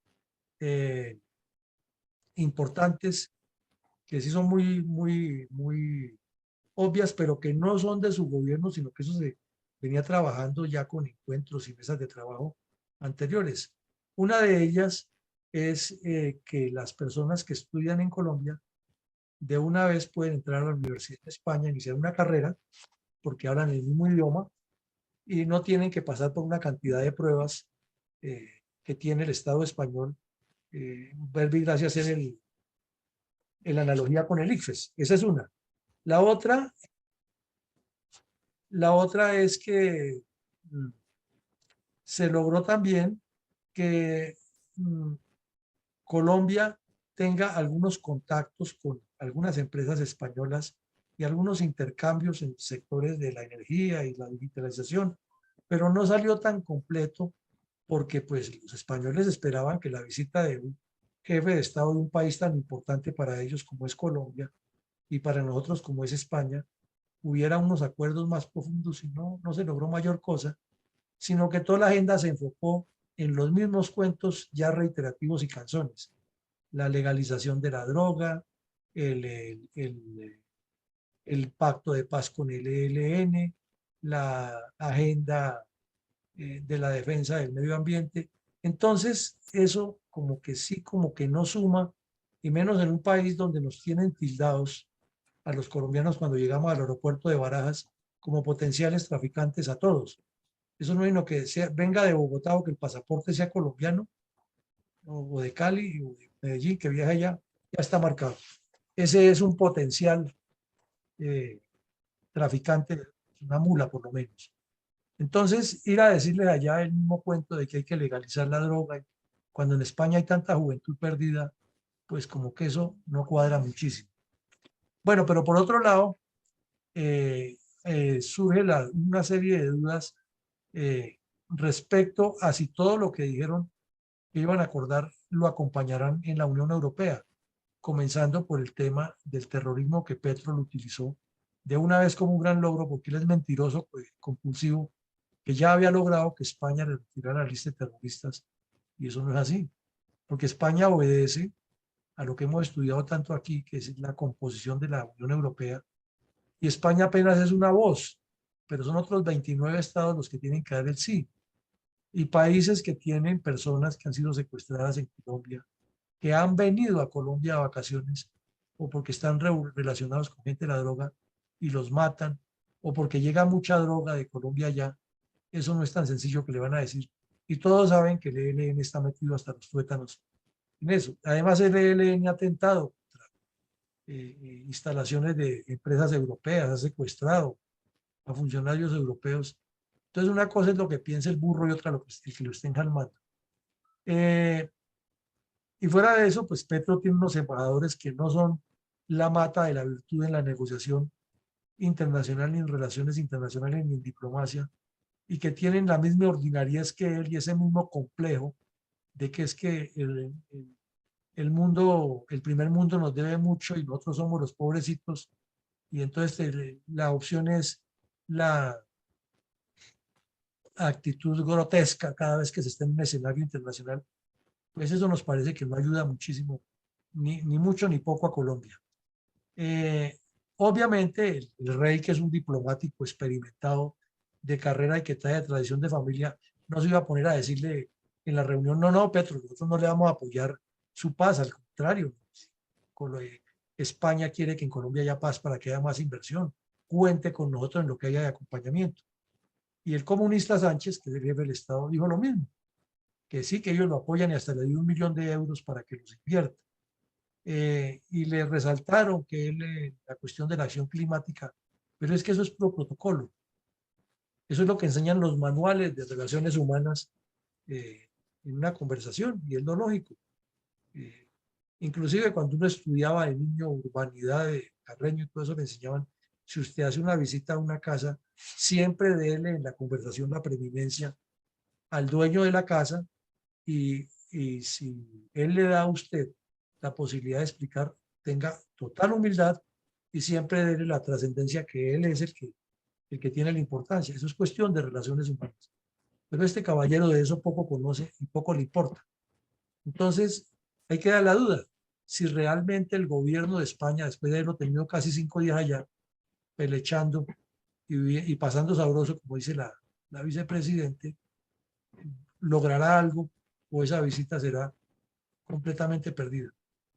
importantes que sí son muy obvias, pero que no son de su gobierno, sino que eso se venía trabajando ya con encuentros y mesas de trabajo anteriores. Una de ellas es que las personas que estudian en Colombia de una vez pueden entrar a la Universidad de España, iniciar una carrera, porque hablan el mismo idioma y no tienen que pasar por una cantidad de pruebas que tiene el Estado español, Verbi, gracias en la analogía con el ICFES. Esa es una. La otra, la otra es que se logró también que Colombia tenga algunos contactos con algunas empresas españolas y algunos intercambios en sectores de la energía y la digitalización, pero no salió tan completo porque pues los españoles esperaban que la visita de un jefe de Estado de un país tan importante para ellos como es Colombia y para nosotros como es España, hubiera unos acuerdos más profundos y no se logró mayor cosa, sino que toda la agenda se enfocó en los mismos cuentos ya reiterativos y canzones. La legalización de la droga, el pacto de paz con el ELN, la agenda de la defensa del medio ambiente. Entonces, eso como que sí, como que no suma, y menos en un país donde nos tienen tildados a los colombianos cuando llegamos al aeropuerto de Barajas como potenciales traficantes a todos. Eso no es lo que sea, venga de Bogotá o que el pasaporte sea colombiano, o de Cali o de Medellín, que viaja allá, ya está marcado. Ese es un potencial eh, traficante, una mula por lo menos. Entonces, ir a decirles allá el mismo cuento de que hay que legalizar la droga, cuando en España hay tanta juventud perdida, pues como que eso no cuadra muchísimo. Bueno, pero por otro lado, surge una serie de dudas respecto a si todo lo que dijeron que iban a acordar lo acompañarán en la Unión Europea, comenzando por el tema del terrorismo que Petro lo utilizó de una vez como un gran logro, porque él es mentiroso, pues, compulsivo, que ya había logrado que España le retirara la lista de terroristas, y eso no es así, porque España obedece a lo que hemos estudiado tanto aquí, que es la composición de la Unión Europea, y España apenas es una voz, pero son otros 29 estados los que tienen que dar el sí, y países que tienen personas que han sido secuestradas en Colombia, que han venido a Colombia a vacaciones, o porque están relacionados con gente de la droga y los matan, o porque llega mucha droga de Colombia allá. Eso no es tan sencillo que le van a decir. Y todos saben que el ELN está metido hasta los tuétanos en eso. Además, el ELN ha atentado contra instalaciones de empresas europeas, ha secuestrado a funcionarios europeos. Entonces, una cosa es lo que piensa el burro y otra el que lo estén calmando. Y fuera de eso, pues Petro tiene unos embajadores que no son la mata de la virtud en la negociación internacional, ni en relaciones internacionales, ni en diplomacia, y que tienen la misma ordinariedad que él y ese mismo complejo de que es que el mundo, el primer mundo nos debe mucho y nosotros somos los pobrecitos, y entonces la opción es la actitud grotesca cada vez que se está en un escenario internacional. Pues eso nos parece que no ayuda muchísimo, ni mucho ni poco a Colombia. Obviamente el rey, que es un diplomático experimentado de carrera y que trae de tradición de familia, no se iba a poner a decirle en la reunión, no, Petro, nosotros no le vamos a apoyar su paz, al contrario, con lo de España quiere que en Colombia haya paz para que haya más inversión, cuente con nosotros en lo que haya de acompañamiento. Y el comunista Sánchez, que es el jefe del Estado, dijo lo mismo, que sí, que ellos lo apoyan y hasta le dio 1.000.000 de euros para que los invierta. Y le resaltaron que él, la cuestión de la acción climática, pero es que eso es pro protocolo. Eso es lo que enseñan los manuales de relaciones humanas en una conversación, y es lo lógico. Inclusive cuando uno estudiaba de niño urbanidad de Carreño y todo eso, le enseñaban, si usted hace una visita a una casa, siempre déle en la conversación la preeminencia al dueño de la casa, y si él le da a usted la posibilidad de explicar, tenga total humildad y siempre déle la trascendencia que él es el que tiene la importancia. Eso es cuestión de relaciones humanas. Pero este caballero de eso poco conoce y poco le importa. Entonces, hay que dar la duda si realmente el gobierno de España, después de haberlo tenido casi 5 días allá, pelechando y pasando sabroso, como dice la vicepresidente, logrará algo o esa visita será completamente perdida.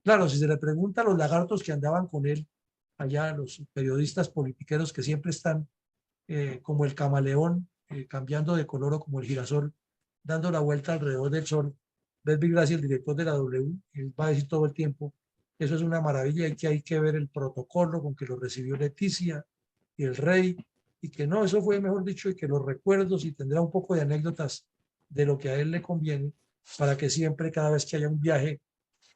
Claro, si se le pregunta a los lagartos que andaban con él, allá los periodistas politiqueros que siempre están como el camaleón, cambiando de color o como el girasol, dando la vuelta alrededor del sol. Belvi Gracia, el director de la W, él va a decir todo el tiempo, eso es una maravilla y que hay que ver el protocolo con que lo recibió Leticia y el rey, y que no, eso fue mejor dicho, y que los recuerdos y tendrá un poco de anécdotas de lo que a él le conviene para que siempre, cada vez que haya un viaje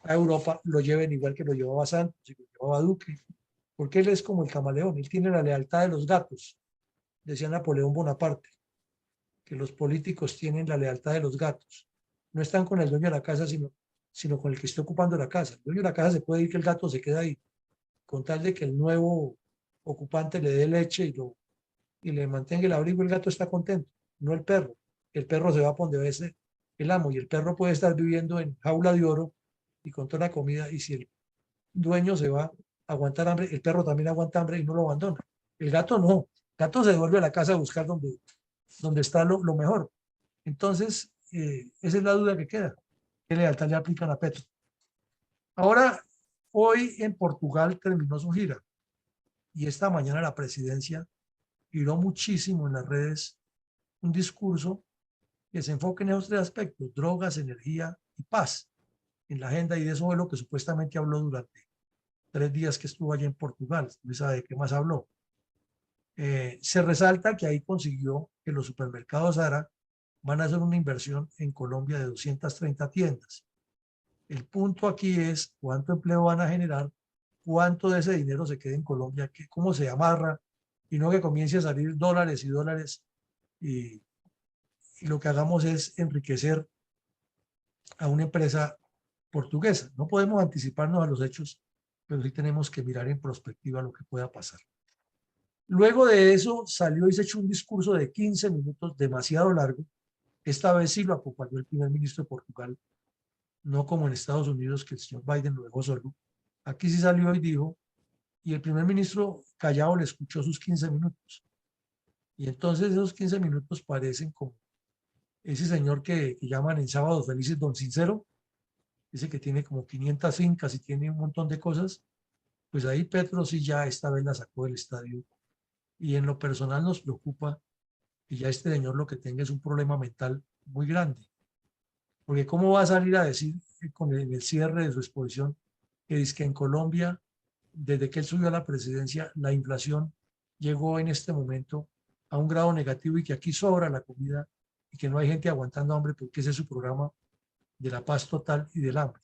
a Europa, lo lleven igual que lo llevaba Santos y lo llevaba Duque, porque él es como el camaleón, él tiene la lealtad de los gatos, decía Napoleón Bonaparte, que los políticos tienen la lealtad de los gatos. No están con el dueño de la casa, sino con el que esté ocupando la casa. El dueño de la casa se puede ir, que el gato se queda ahí, con tal de que el nuevo ocupante le dé leche y le mantenga el abrigo, el gato está contento, no el perro. El perro se va por donde va el amo, y el perro puede estar viviendo en jaula de oro y con toda la comida, y si el dueño se va a aguantar hambre, el perro también aguanta hambre y no lo abandona. El gato no, el gato se devuelve a la casa a buscar donde está lo mejor. Entonces, esa es la duda que queda. ¿Qué lealtad le aplican a Petro? Ahora, hoy en Portugal terminó su gira y esta mañana la presidencia giró muchísimo en las redes un discurso que se enfoque en esos tres aspectos: drogas, energía y paz en la agenda, y de eso es lo que supuestamente habló durante 3 días que estuvo allá en Portugal. ¿No sabe de qué más habló? Se resalta que ahí consiguió que los supermercados Zara van a hacer una inversión en Colombia de 230 tiendas. El punto aquí es cuánto empleo van a generar, cuánto de ese dinero se queda en Colombia, cómo se amarra, y no que comience a salir dólares y dólares, y, y lo que hagamos es enriquecer a una empresa portuguesa. No podemos anticiparnos a los hechos, pero sí tenemos que mirar en perspectiva lo que pueda pasar. Luego de eso salió y se echó un discurso de 15 minutos, demasiado largo. Esta vez sí lo acompañó el primer ministro de Portugal, no como en Estados Unidos, que el señor Biden lo dejó solo. Aquí sí salió y dijo, y el primer ministro callado le escuchó sus 15 minutos. Y entonces esos 15 minutos parecen como ese señor que llaman en Sábados Felices Don Sincero, ese que tiene como 500 fincas y tiene un montón de cosas. Pues ahí Petro sí ya esta vez la sacó del estadio. Y en lo personal nos preocupa que ya este señor lo que tenga es un problema mental muy grande. Porque ¿cómo va a salir a decir con el cierre de su exposición que dice que en Colombia, desde que él subió a la presidencia, la inflación llegó en este momento a un grado negativo y que aquí sobra la comida y que no hay gente aguantando hambre porque ese es su programa de la paz total y del hambre?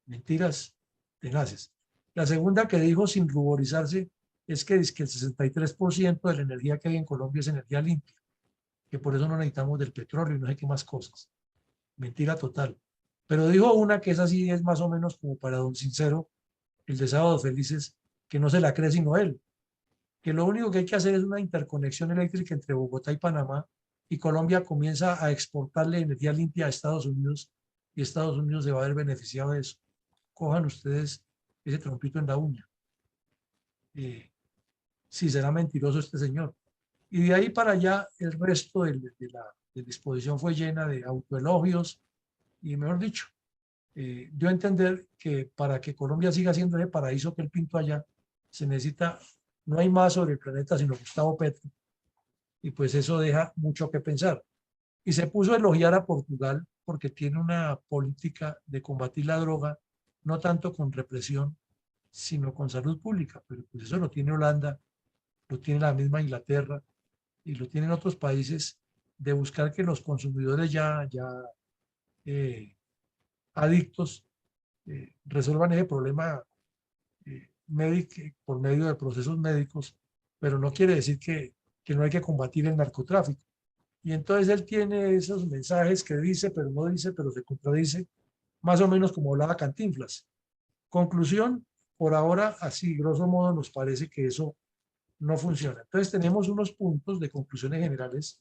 Mentiras tenaces. La segunda que dijo sin ruborizarse es que el 63% de la energía que hay en Colombia es energía limpia, que por eso no necesitamos del petróleo y no sé qué más cosas. Mentira total. Pero dijo una que es así, es más o menos como para don Sincero, el de Sábados Felices, que no se la cree sino él, que lo único que hay que hacer es una interconexión eléctrica entre Bogotá y Panamá, y Colombia comienza a exportarle energía limpia a Estados Unidos, y Estados Unidos se va a ver beneficiado de eso. Cojan ustedes ese trompito en la uña. Si será mentiroso este señor. Y de ahí para allá el resto de la exposición fue llena de autoelogios y, mejor dicho, dio a entender que para que Colombia siga siendo ese paraíso que él pintó allá, se necesita, no hay más sobre el planeta sino Gustavo Petro, y pues eso deja mucho que pensar. Y se puso a elogiar a Portugal porque tiene una política de combatir la droga, no tanto con represión, sino con salud pública, pero pues eso lo tiene Holanda, lo tiene la misma Inglaterra y lo tienen otros países, de buscar que los consumidores ya adictos resuelvan ese problema médico por medio de procesos médicos, pero no quiere decir que no hay que combatir el narcotráfico. Y entonces él tiene esos mensajes que dice, pero no dice, pero se contradice, más o menos como hablaba Cantinflas. Conclusión, por ahora, así, grosso modo, nos parece que eso no funciona. Entonces tenemos unos puntos de conclusiones generales.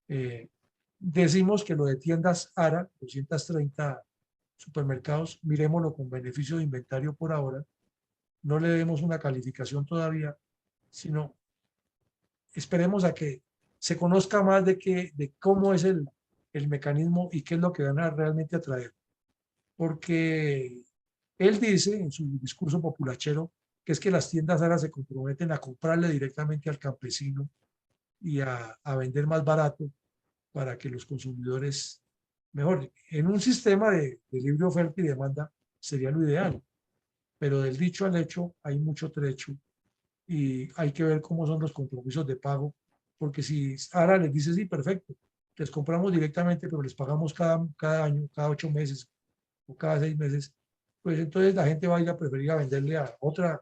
Eh, Decimos que lo de tiendas ARA, 230 supermercados, miremoslo con beneficio de inventario por ahora. No le demos una calificación todavía, sino esperemos a que se conozca más de cómo es el mecanismo y qué es lo que van a realmente atraer. Porque Él dice en su discurso populachero que es que las tiendas ahora se comprometen a comprarle directamente al campesino y a vender más barato para que los consumidores mejoren. En un sistema de libre oferta y demanda sería lo ideal, pero del dicho al hecho hay mucho trecho y hay que ver cómo son los compromisos de pago, porque si ahora les dice, sí, perfecto, les compramos directamente, pero les pagamos cada año, cada 8 meses o cada 6 meses, pues entonces la gente va a ir a preferir a venderle a otra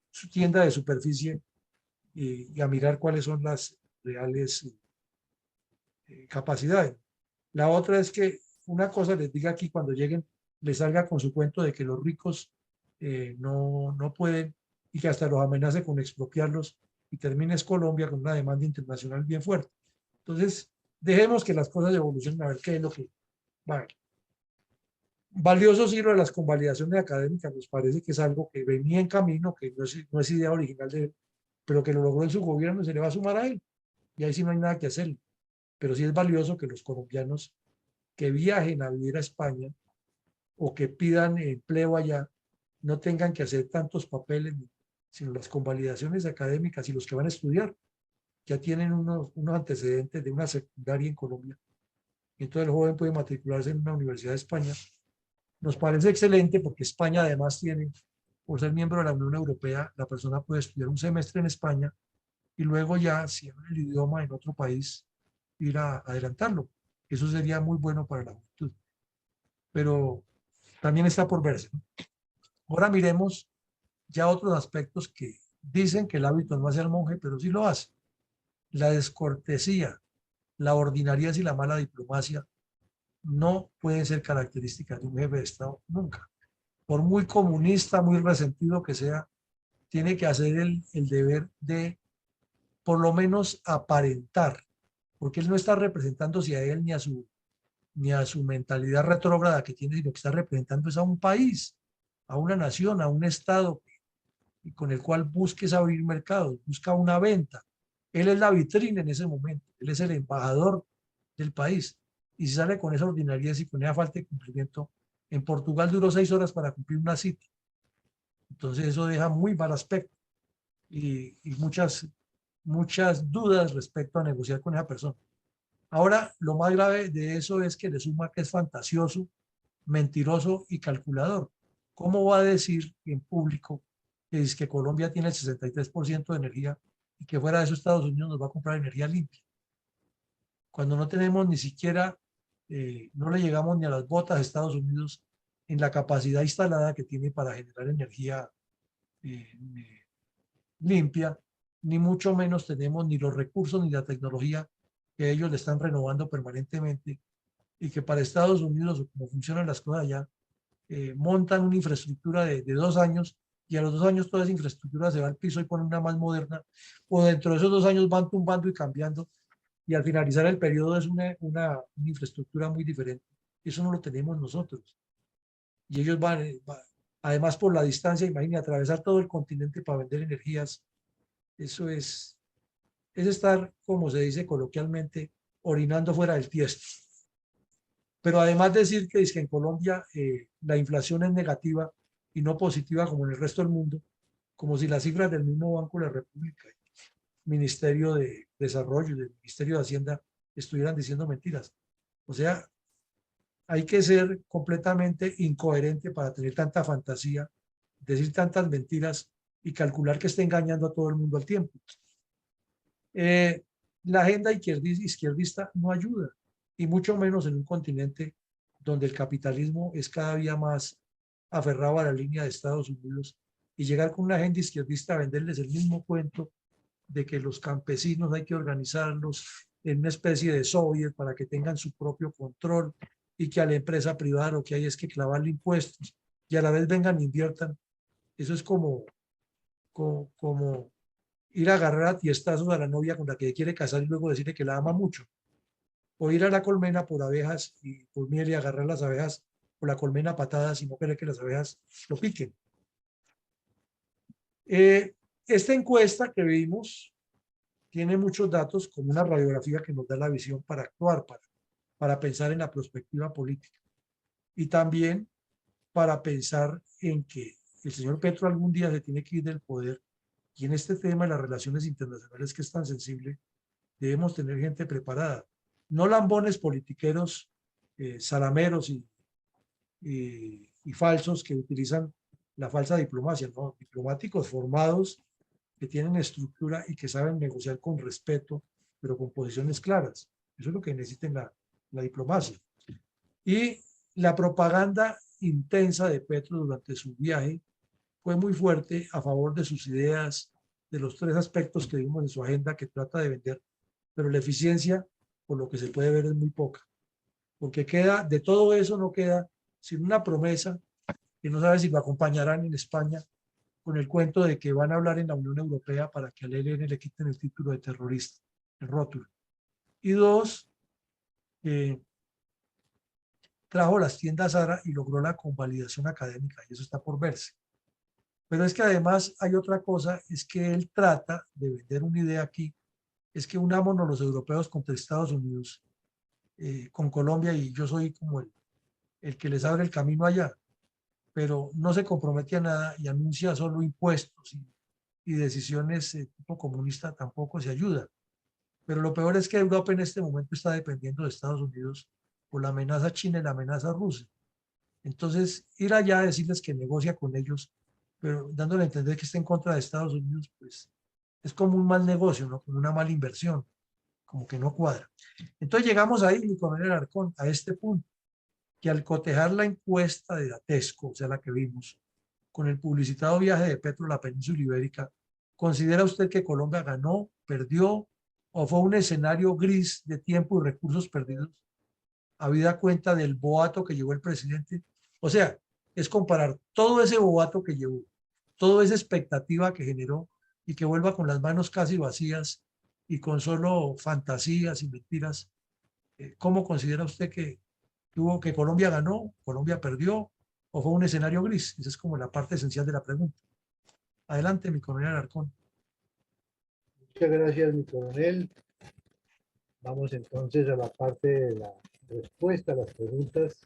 su tienda de superficie y a mirar cuáles son las reales capacidades. La otra es que una cosa les diga aquí cuando lleguen, les salga con su cuento de que los ricos no pueden y que hasta los amenace con expropiarlos y termines Colombia con una demanda internacional bien fuerte. Entonces, dejemos que las cosas evolucionen a ver qué es lo que va. Valioso sí lo de las convalidaciones académicas, nos parece que es algo que venía en camino, que no es idea original de él, pero que lo logró en su gobierno y se le va a sumar a él. Y ahí sí no hay nada que hacer. Pero sí es valioso que los colombianos que viajen a vivir a España o que pidan empleo allá no tengan que hacer tantos papeles, sino las convalidaciones académicas y los que van a estudiar ya tienen unos antecedentes de una secundaria en Colombia. Y entonces el joven puede matricularse en una universidad de España. Nos parece excelente porque España además tiene, por ser miembro de la Unión Europea, la persona puede estudiar un semestre en España y luego ya, si habla el idioma en otro país, ir a adelantarlo. Eso sería muy bueno para la juventud. Pero también está por verse, ¿no? Ahora miremos ya otros aspectos que dicen que el hábito no hace al monje, pero sí lo hace. La descortesía, la ordinariedad y la mala diplomacia no pueden ser características de un jefe de Estado nunca. Por muy comunista, muy resentido que sea, tiene que hacer el deber de por lo menos aparentar, porque él no está representando a él ni a su mentalidad retrógrada que tiene, sino que está representando es a un país, a una nación, a un Estado y con el cual busques abrir mercados, busca una venta. Él es la vitrina en ese momento, él es el embajador del país. Y si sale con esa ordinariedad y con esa falta de cumplimiento, en Portugal duró 6 horas para cumplir una cita. Entonces eso deja muy mal aspecto y muchas dudas respecto a negociar con esa persona. Ahora, lo más grave de eso es que le suma que es fantasioso, mentiroso y calculador. ¿Cómo va a decir en público que es que Colombia tiene el 63% de energía y que fuera de eso Estados Unidos nos va a comprar energía limpia? Cuando no tenemos ni siquiera, no le llegamos ni a las botas a Estados Unidos en la capacidad instalada que tiene para generar energía eh, limpia, ni mucho menos tenemos ni los recursos ni la tecnología que ellos le están renovando permanentemente y que para Estados Unidos, o como funcionan las cosas allá, montan una infraestructura de 2 años y a los 2 años toda esa infraestructura se va al piso y ponen una más moderna, o dentro de esos 2 años van tumbando y cambiando y al finalizar el periodo es una infraestructura muy diferente. Eso no lo tenemos nosotros. Y ellos además por la distancia, imagínate, atravesar todo el continente para vender energías, eso es estar, como se dice coloquialmente, orinando fuera del tiesto. Pero además decir que, es que en Colombia la inflación es negativa y no positiva como en el resto del mundo, como si las cifras del mismo Banco de la República, Ministerio de Desarrollo y del Ministerio de Hacienda estuvieran diciendo mentiras. O sea, hay que ser completamente incoherente para tener tanta fantasía, decir tantas mentiras y calcular que está engañando a todo el mundo al tiempo. Eh, la agenda izquierdista no ayuda, y mucho menos en un continente donde el capitalismo es cada día más aferrado a la línea de Estados Unidos y llegar con una agenda izquierdista a venderles el mismo cuento de que los campesinos hay que organizarlos en una especie de soviet para que tengan su propio control y que a la empresa privada lo que hay es que clavarle impuestos y a la vez vengan e inviertan. Eso es como ir a agarrar a tiestazos a la novia con la que quiere casar y luego decirle que la ama mucho. O ir a la colmena por abejas y por miel y agarrar las abejas por la colmena a patadas y no querer que las abejas lo piquen. Esta encuesta que vimos tiene muchos datos como una radiografía que nos da la visión para actuar, para pensar en la perspectiva política. Y también para pensar en que el señor Petro algún día se tiene que ir del poder, y en este tema de las relaciones internacionales que es tan sensible, debemos tener gente preparada, no lambones politiqueros, zalameros y falsos que utilizan la falsa diplomacia, no, diplomáticos formados que tienen estructura y que saben negociar con respeto, pero con posiciones claras. Eso es lo que necesita la diplomacia. Y la propaganda intensa de Petro durante su viaje fue muy fuerte a favor de sus ideas, de los tres aspectos que vimos en su agenda que trata de vender, pero la eficiencia, por lo que se puede ver, es muy poca, porque queda, de todo eso no queda sin una promesa que no sabe si lo acompañarán en España con el cuento de que van a hablar en la Unión Europea para que al ELN le quiten el título de terrorista, el rótulo. Y dos, trajo las tiendas Zara y logró la convalidación académica, y eso está por verse. Pero es que además hay otra cosa, es que él trata de vender una idea aquí, es que unámonos los europeos contra Estados Unidos, con Colombia, y yo soy como el que les abre el camino allá, pero no se compromete a nada y anuncia solo impuestos y decisiones tipo comunista, tampoco se ayuda. Pero lo peor es que Europa en este momento está dependiendo de Estados Unidos por la amenaza china y la amenaza rusa. Entonces, ir allá a decirles que negocia con ellos, pero dándole a entender que está en contra de Estados Unidos, pues es como un mal negocio, ¿no? Como una mala inversión, como que no cuadra. Entonces llegamos ahí, mi coronel Arcón, a este punto, que al cotejar la encuesta de Datesco, o sea, la que vimos, con el publicitado viaje de Petro a la península ibérica, ¿considera usted que Colombia ganó, perdió o fue un escenario gris de tiempo y recursos perdidos, habida cuenta del boato que llevó el presidente? O sea, es comparar todo ese boato que llevó, toda esa expectativa que generó y que vuelva con las manos casi vacías y con solo fantasías y mentiras. ¿Cómo considera usted que tuvo, que Colombia ganó, Colombia perdió o fue un escenario gris? Esa es como la parte esencial de la pregunta. Adelante, mi coronel Alarcón. Muchas gracias, mi coronel. Vamos entonces a la parte de la respuesta a las preguntas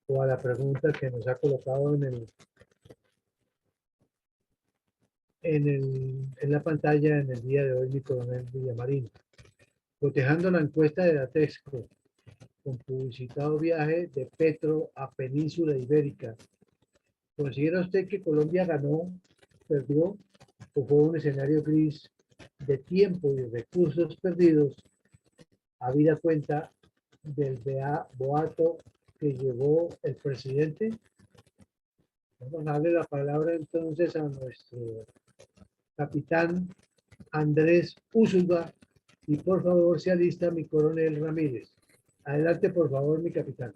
o a la pregunta que nos ha colocado en la pantalla en el día de hoy mi coronel Villamarín. Cotejando la encuesta de Datexco con publicitado viaje de Petro a Península Ibérica, ¿considera usted que Colombia ganó, perdió o fue un escenario gris de tiempo y recursos perdidos, habida cuenta del boato que llevó el presidente? Vamos a darle la palabra entonces a nuestro capitán Andrés Úsuga y por favor sea lista mi coronel Ramírez. Adelante, por favor, mi capitán.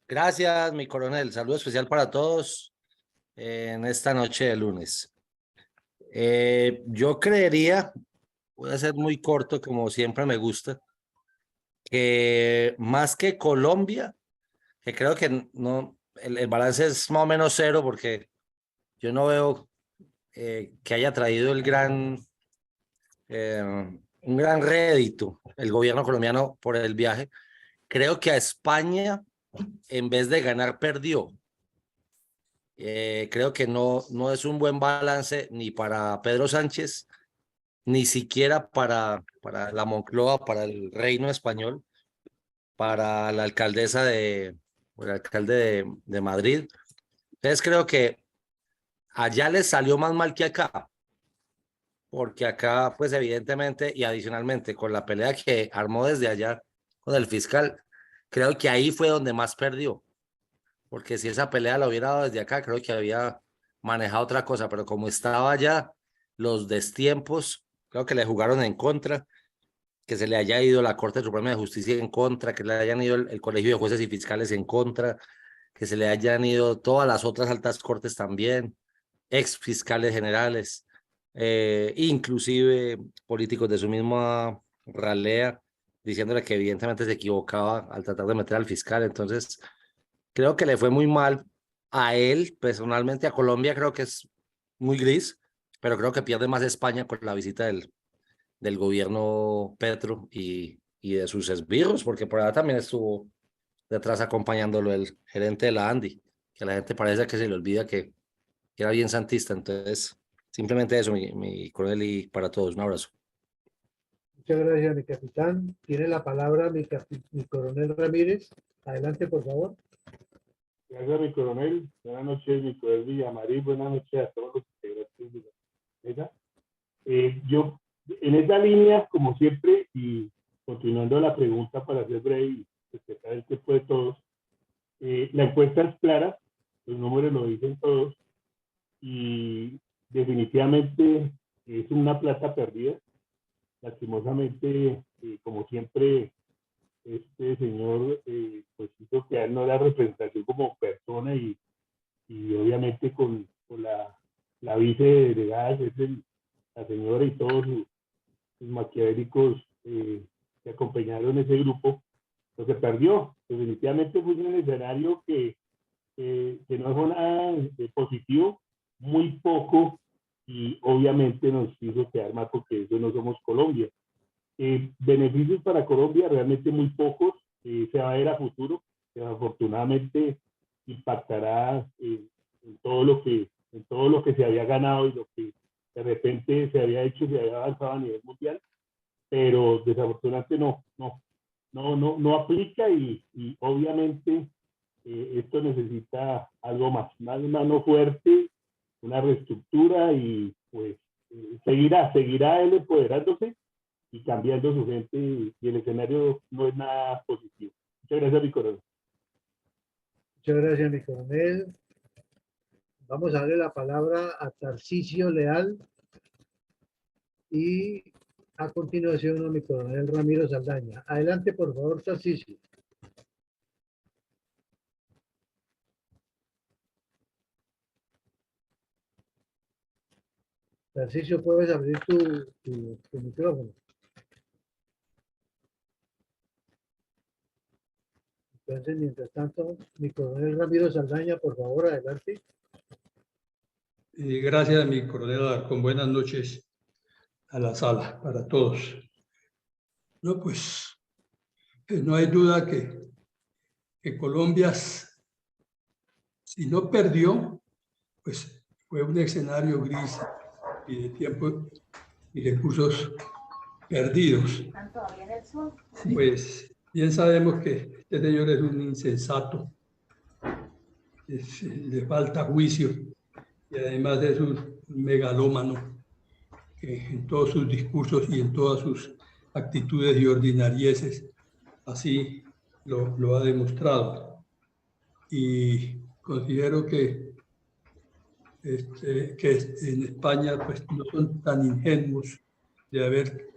Gracias, mi coronel. Saludo especial para todos en esta noche de lunes. Yo creería, voy a ser muy corto, como siempre me gusta, que más que Colombia, que creo que no, el balance es más o menos cero, porque yo no veo que haya traído un gran rédito el gobierno colombiano por el viaje. Creo que a España, en vez de ganar, perdió. Creo que no es un buen balance ni para Pedro Sánchez, ni siquiera para la Moncloa, para el reino español, para la alcaldesa o el alcalde de Madrid. Entonces creo que allá les salió más mal que acá, porque acá, pues evidentemente y adicionalmente con la pelea que armó desde allá con el fiscal, creo que ahí fue donde más perdió, porque si esa pelea la hubiera dado desde acá, creo que había manejado otra cosa, pero como estaba allá, los destiempos, creo que le jugaron en contra, que se le haya ido la Corte Suprema de Justicia en contra, que le hayan ido el Colegio de Jueces y Fiscales en contra, que se le hayan ido todas las otras altas cortes también, ex fiscales generales, inclusive políticos de su misma ralea, diciéndole que evidentemente se equivocaba al tratar de meter al fiscal. Entonces, creo que le fue muy mal a él, personalmente. A Colombia creo que es muy gris, pero creo que pierde más España con la visita del gobierno Petro y de sus esbirros, porque por allá también estuvo detrás acompañándolo, el gerente de la Andy, que a la gente parece que se le olvida que era bien santista. Entonces, simplemente eso, mi coronel, y para todos, un abrazo. Muchas gracias, mi capitán. Tiene la palabra mi coronel Ramírez. Adelante, por favor. Gracias, mi coronel. Buenas noches, mi coronel Villamarín. Buenas noches a todos los integrantes de la mesa. Yo, en esa línea, como siempre, y continuando la pregunta para ser breve y respetar el tiempo de todos, la encuesta es clara, los números lo dicen todos, y definitivamente es una plata perdida. Lastimosamente, como siempre, este señor pues hizo que a él no era representación como persona y obviamente con la vicedelegada, que es la señora y todos sus maquiavélicos que acompañaron ese grupo, pues se perdió. Definitivamente fue un escenario que no fue nada positivo, muy poco, y obviamente nos hizo quedar mal porque eso no somos Colombia. Beneficios para Colombia realmente muy pocos, se va a ver a futuro, que afortunadamente impactará en todo lo que se había ganado y lo que de repente se había hecho, se había avanzado a nivel mundial, pero desafortunadamente no aplica y obviamente esto necesita algo más, una mano fuerte, una reestructura y pues seguirá él empoderándose y cambiando su gente y el escenario no es nada positivo. Muchas gracias, mi coronel. Muchas gracias, mi coronel. Vamos a darle la palabra a Tarcisio Leal y a continuación a mi coronel Ramiro Saldaña. Adelante, por favor, Tarcisio. Tarcisio, puedes abrir tu micrófono. Entonces, mientras tanto, mi coronel Ramiro Saldaña, por favor, adelante. Gracias, mi coronel Alarcón. Buenas noches a la sala para todos. No, pues no hay duda que Colombia, si no perdió, pues fue un escenario gris y de tiempo y recursos perdidos. Pues bien sabemos que este señor es un insensato, le falta juicio y además es un megalómano que en todos sus discursos y en todas sus actitudes y ordinarieces así lo ha demostrado. Y considero que en España pues, no son tan ingenuos de haber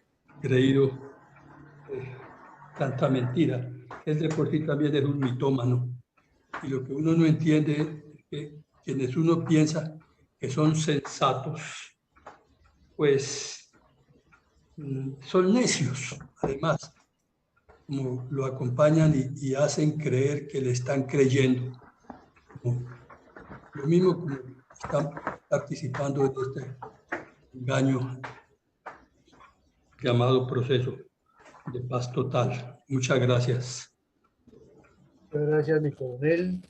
creído tanta mentira. Él de por sí también es un mitómano. Y lo que uno no entiende es que quienes uno piensa que son sensatos, pues son necios, además, como lo acompañan y hacen creer que le están creyendo. Lo mismo como están participando en este engaño llamado proceso de paz total. Muchas gracias. Muchas gracias, mi coronel.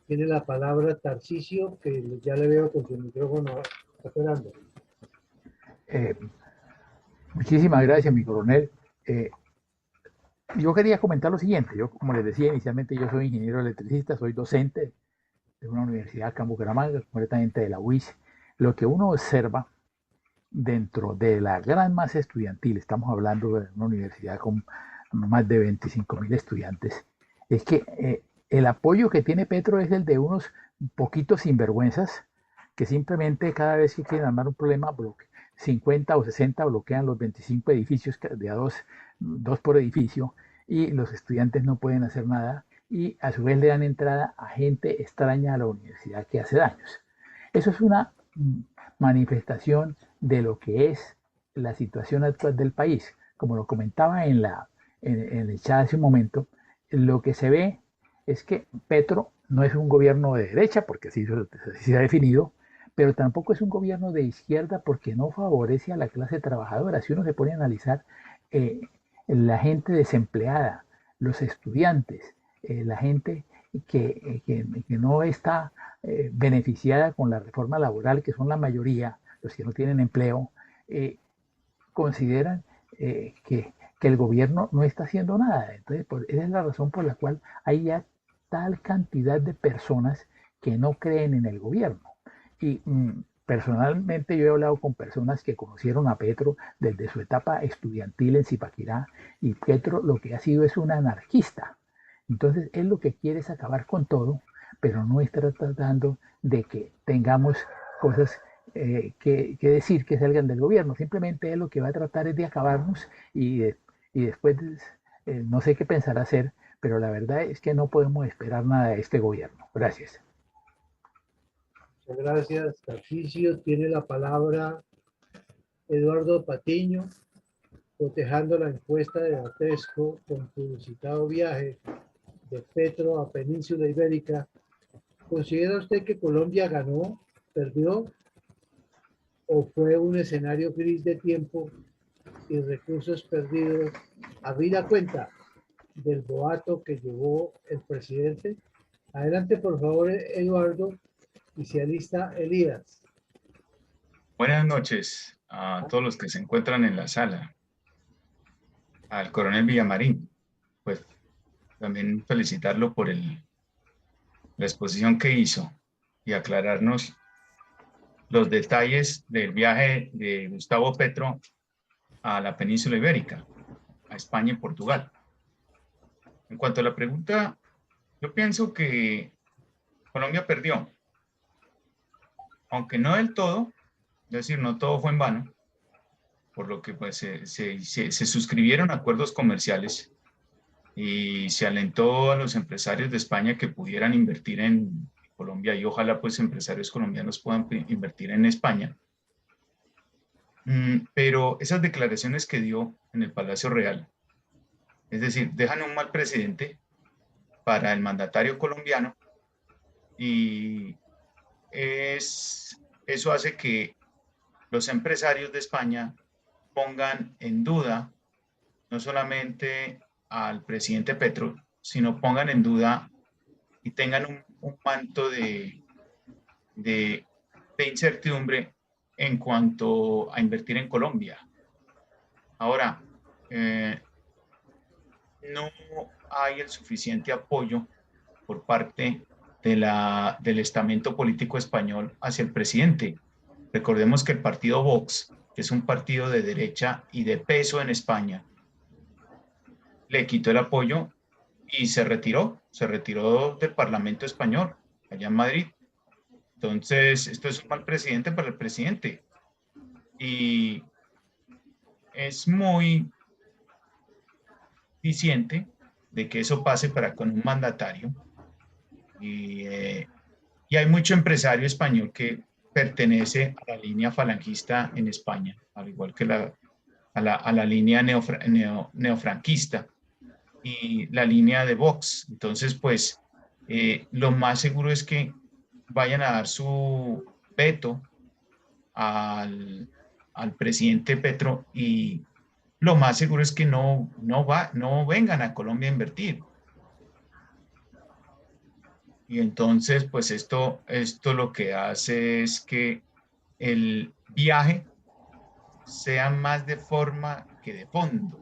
Tiene la palabra Tarcisio, que ya le veo con su micrófono operando. Muchísimas gracias, mi coronel. Yo quería comentar lo siguiente. Yo, como les decía inicialmente, yo soy ingeniero electricista, soy docente de una universidad acá en Bucaramanga, concretamente de la UIS. Lo que uno observa dentro de la gran masa estudiantil, estamos hablando de una universidad con más de 25.000 estudiantes, es que el apoyo que tiene Petro es el de unos poquitos sinvergüenzas que simplemente cada vez que quieren armar un problema, 50 o 60 bloquean los 25 edificios de a dos por edificio, y los estudiantes no pueden hacer nada, y a su vez le dan entrada a gente extraña a la universidad que hace daños. Eso es una manifestación de lo que es la situación actual del país. Como lo comentaba en el chat hace un momento, lo que se ve es que Petro no es un gobierno de derecha, porque así se ha definido, pero tampoco es un gobierno de izquierda porque no favorece a la clase trabajadora. Si uno se pone a analizar la gente desempleada, los estudiantes, la gente que no está beneficiada con la reforma laboral, que son la mayoría, los que no tienen empleo, consideran que el gobierno no está haciendo nada. Entonces, esa es la razón por la cual hay ya tal cantidad de personas que no creen en el gobierno. Y personalmente yo he hablado con personas que conocieron a Petro desde su etapa estudiantil en Zipaquirá, y Petro lo que ha sido es un anarquista. Entonces, él lo que quiere es acabar con todo, pero no está tratando de que tengamos cosas que decir que salgan del gobierno. Simplemente él lo que va a tratar es de acabarnos y después no sé qué pensará hacer, pero la verdad es que no podemos esperar nada de este gobierno. Gracias. Muchas gracias, Tarcisio. Tiene la palabra Eduardo Patiño, cotejando la encuesta de Datesco con publicitado viaje de Petro a Península Ibérica. ¿Considera usted que Colombia ganó, perdió o fue un escenario gris de tiempo y recursos perdidos, habida cuenta del boato que llevó el presidente? Adelante, por favor, Eduardo, y se alista Elías. Buenas noches a todos los que se encuentran en la sala. Al coronel Villamarín, pues también felicitarlo por la exposición que hizo y aclararnos los detalles del viaje de Gustavo Petro a la península ibérica, a España y Portugal. En cuanto a la pregunta, yo pienso que Colombia perdió, aunque no del todo, es decir, no todo fue en vano, por lo que pues, se suscribieron acuerdos comerciales y se alentó a los empresarios de España que pudieran invertir en Colombia, y ojalá pues empresarios colombianos puedan invertir en España. Pero esas declaraciones que dio en el Palacio Real, es decir, dejan un mal precedente para el colombiano, y eso hace que los empresarios de España pongan en duda no solamente al presidente Petro, sino pongan en duda y tengan un manto de incertidumbre en cuanto a invertir en Colombia. Ahora, no hay el suficiente apoyo por parte del estamento político español hacia el presidente. Recordemos que el partido Vox, que es un partido de derecha y de peso en España, le quitó el apoyo y se retiró del Parlamento español, allá en Madrid. Entonces, esto es un mal precedente para el presidente. Y es muy diciente de que eso pase con un mandatario. Y hay mucho empresario español que pertenece a la línea falangista en España, al igual que a la línea neofranquista y la línea de Vox. Entonces, pues, lo más seguro es que vayan a dar su veto al presidente Petro, y lo más seguro es que no vengan a Colombia a invertir. Y entonces, pues esto lo que hace es que el viaje sea más de forma que de fondo,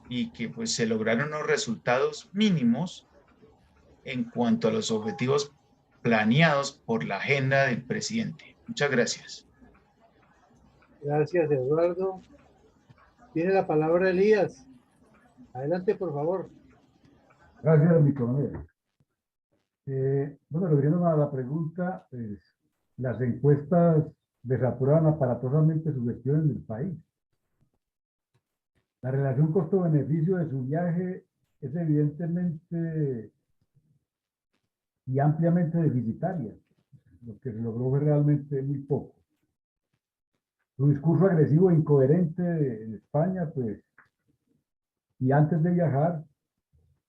y que pues se lograron unos resultados mínimos en cuanto a los objetivos planeados por la agenda del presidente. Muchas gracias. Gracias, Eduardo. Tiene la palabra Elías. Adelante, por favor. Gracias, mi coronel. Bueno, volviendo a la pregunta, pues, las encuestas desaprueban aparatosamente su gestión en el país. La relación costo-beneficio de su viaje es evidentemente y ampliamente deficitaria. Lo que se logró fue realmente muy poco. Su discurso agresivo e incoherente en España, pues, y antes de viajar,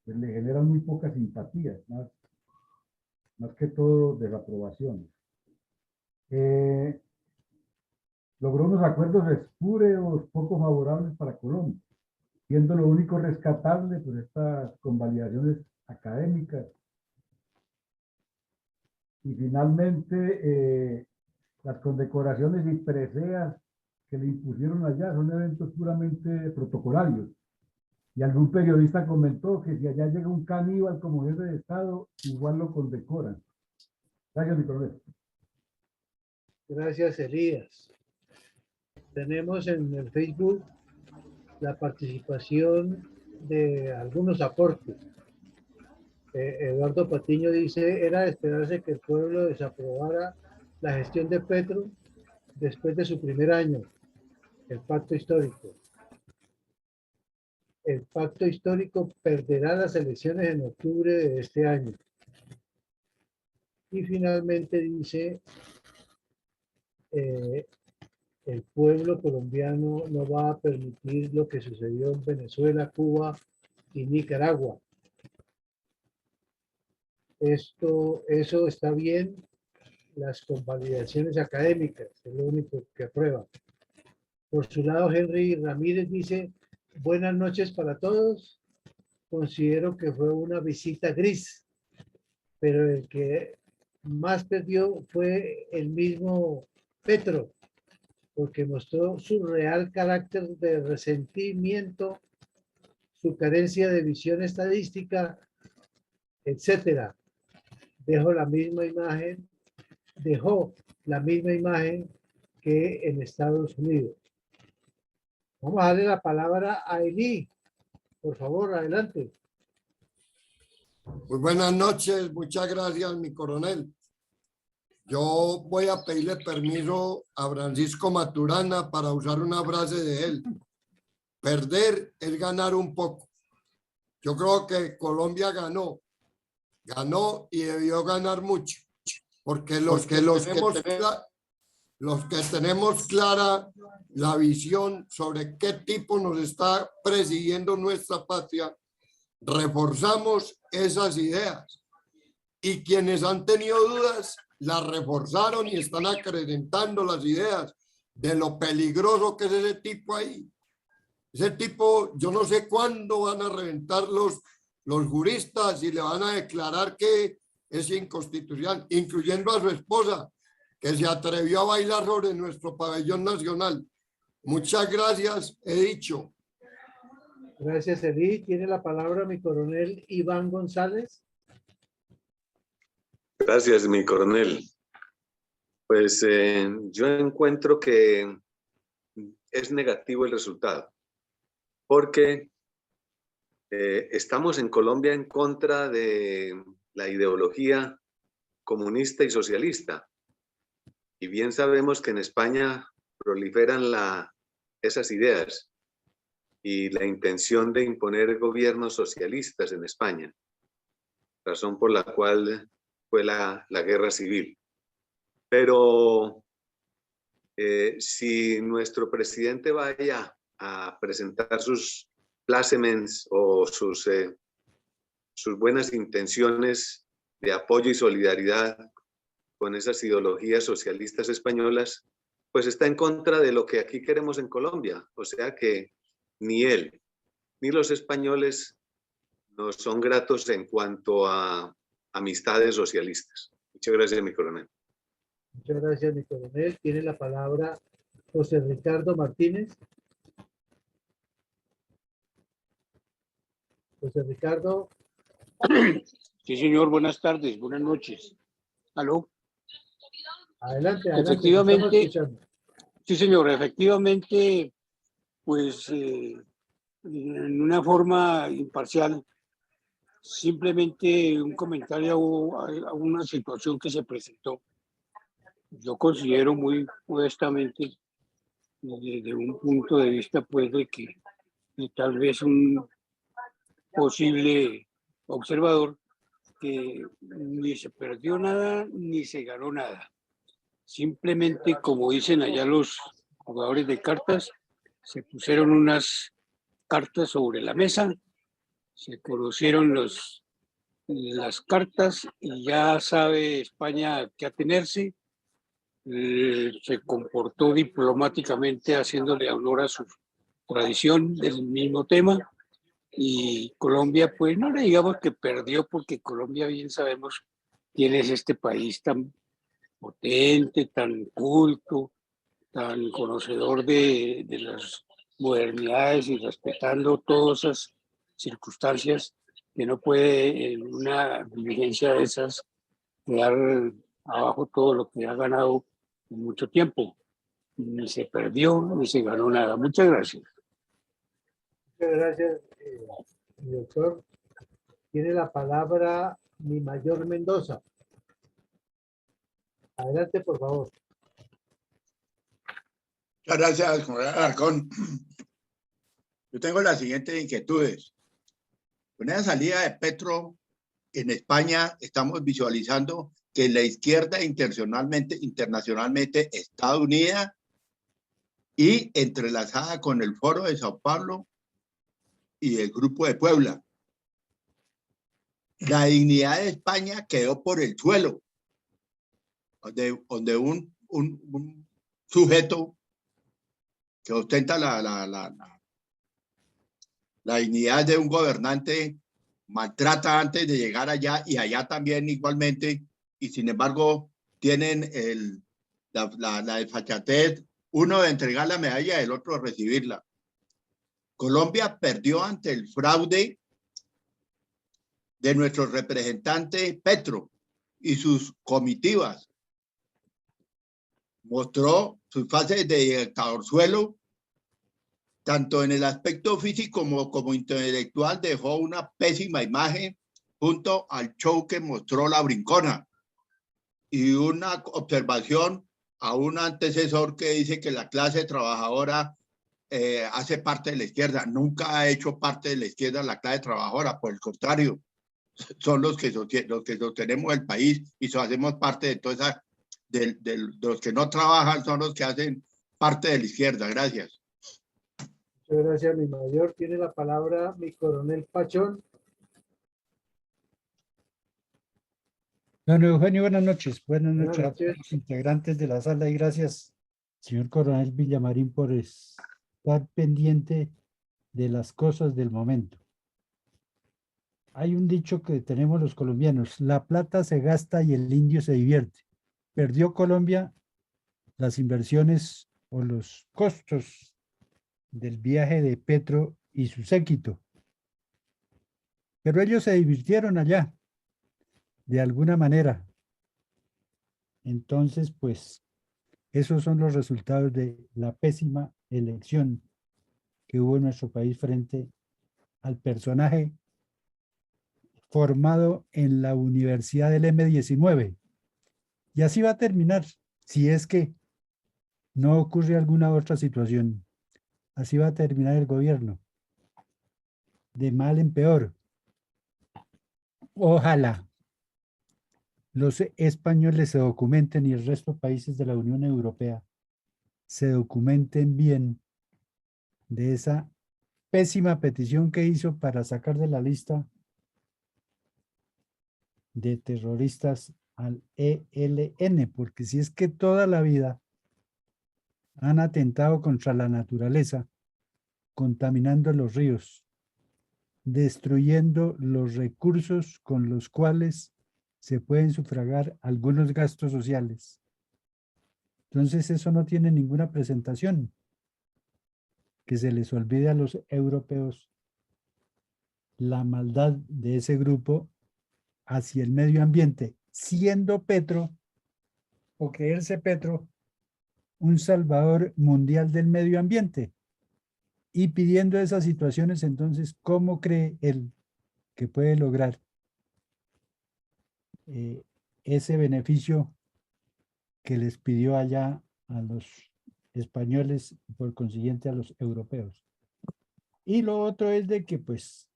pues le generan muy pocas simpatías, más que todo desaprobaciones. Logró unos acuerdos espurios poco favorables para Colombia, siendo lo único rescatable pues estas convalidaciones académicas. Y finalmente, las condecoraciones y preseas que le impusieron allá son eventos puramente protocolarios. Y algún periodista comentó que si allá llega un caníbal como jefe de Estado, igual lo condecoran. Gracias, mi coronel. Gracias, Elías. Tenemos en el Facebook la participación de algunos aportes. Eduardo Patiño dice, era de esperarse que el pueblo desaprobara la gestión de Petro después de su primer año, el pacto histórico. El pacto histórico perderá las elecciones en octubre de este año. Y finalmente dice, el pueblo colombiano no va a permitir lo que sucedió en Venezuela, Cuba y Nicaragua. Eso está bien, las convalidaciones académicas, es lo único que aprueba. Por su lado, Henry Ramírez dice, buenas noches para todos. Considero que fue una visita gris, pero el que más perdió fue el mismo Petro, porque mostró su real carácter de resentimiento, su carencia de visión estadística, etcétera. Dejó la misma imagen que en Estados Unidos. Vamos a darle la palabra a Eli. Por favor, adelante. Muy buenas noches, muchas gracias, mi coronel. Yo voy a pedirle permiso a Francisco Maturana para usar una frase de él. Perder es ganar un poco. Yo creo que Colombia ganó y debió ganar mucho, porque los que tenemos clara la visión sobre qué tipo nos está presidiendo nuestra patria, reforzamos esas ideas, y quienes han tenido dudas las reforzaron y están acrecentando las ideas de lo peligroso que es ese tipo ahí. Ese tipo, yo no sé cuándo van a reventar los juristas y le van a declarar que es inconstitucional, incluyendo a su esposa, que se atrevió a bailar sobre nuestro pabellón nacional. Muchas gracias, he dicho. Gracias, Eli. Tiene la palabra mi coronel Iván González. Gracias, mi coronel. Pues yo encuentro que es negativo el resultado, porque estamos en Colombia en contra de la ideología comunista y socialista. Y bien sabemos que en España proliferan esas ideas y la intención de imponer gobiernos socialistas en España, razón por la cual fue la guerra civil. Pero si nuestro presidente vaya a presentar sus plácemes o sus buenas intenciones de apoyo y solidaridad con esas ideologías socialistas españolas, pues está en contra de lo que aquí queremos en Colombia. O sea que ni él ni los españoles nos son gratos en cuanto a amistades socialistas. Muchas gracias, mi coronel. Muchas gracias, mi coronel. Tiene la palabra José Ricardo Martínez. José Ricardo. Sí, señor. Buenas tardes, buenas noches. ¿Aló? Adelante. Efectivamente, sí, señor. Efectivamente, pues en una forma imparcial, simplemente un comentario a una situación que se presentó. Yo considero muy modestamente, desde un punto de vista, pues, de que tal vez un posible observador, que ni se perdió nada ni se ganó nada. Simplemente, como dicen allá los jugadores de cartas, se pusieron unas cartas sobre la mesa, se conocieron las cartas y ya sabe España a qué atenerse. Se comportó diplomáticamente haciéndole honor a su tradición del mismo tema Y Colombia, pues no le digamos que perdió, porque Colombia, bien sabemos quién es este país tan potente, tan culto, tan conocedor de las modernidades y respetando todas esas circunstancias, que no puede en una diligencia de esas quedar abajo todo lo que ha ganado en mucho tiempo. Ni se perdió, ni se ganó nada. Muchas gracias. Muchas gracias, doctor. Tiene la palabra mi mayor Mendoza. Adelante, por favor. Muchas gracias, coronel Alarcón. Yo tengo las siguientes inquietudes. Con esa salida de Petro en España, estamos visualizando que la izquierda internacionalmente está unida y entrelazada con el Foro de Sao Paulo y el Grupo de Puebla. La dignidad de España quedó por el suelo, donde un sujeto que ostenta la dignidad de un gobernante maltrata antes de llegar allá, y allá también igualmente, y sin embargo tienen la desfachatez, uno de entregar la medalla y el otro de recibirla. Colombia perdió ante el fraude de nuestro representante Petro y sus comitivas. Mostró sus fases de dictadorzuelo, tanto en el aspecto físico como intelectual. Dejó una pésima imagen junto al show que mostró la Brincona. Y una observación a un antecesor que dice que la clase trabajadora hace parte de la izquierda. Nunca ha hecho parte de la izquierda la clase trabajadora, por el contrario, son los que sostenemos el país y hacemos parte de toda esa, de los que no trabajan, son los que hacen parte de la izquierda. Gracias. Muchas gracias, mi mayor. Tiene la palabra mi coronel Pachón. Don Eugenio, buenas noches. Buenas Buenas noches a todos noches. los integrantes de la sala y gracias, señor coronel Villamarín, por estar pendiente de las cosas del momento. Hay un dicho que tenemos los colombianos: la plata se gasta y el indio se divierte. Perdió Colombia las inversiones o los costos del viaje de Petro y su séquito, pero ellos se divirtieron allá de alguna manera. Entonces, pues, esos son los resultados de la pésima elección que hubo en nuestro país frente al personaje formado en la Universidad del M19. Y así va a terminar, si es que no ocurre alguna otra situación. Así va a terminar el gobierno, de mal en peor. Ojalá los españoles se documenten y el resto de países de la Unión Europea se documenten bien de esa pésima petición que hizo para sacar de la lista de terroristas al ELN, porque si es que toda la vida han atentado contra la naturaleza, contaminando los ríos, destruyendo los recursos con los cuales se pueden sufragar algunos gastos sociales. Entonces eso no tiene ninguna presentación. Que se les olvide a los europeos la maldad de ese grupo hacia el medio ambiente, siendo Petro, o creerse Petro, un salvador mundial del medio ambiente. Y pidiendo esas situaciones, entonces, ¿cómo cree él que puede lograr ese beneficio que les pidió allá a los españoles y por consiguiente a los europeos? Y lo otro es de que, pues,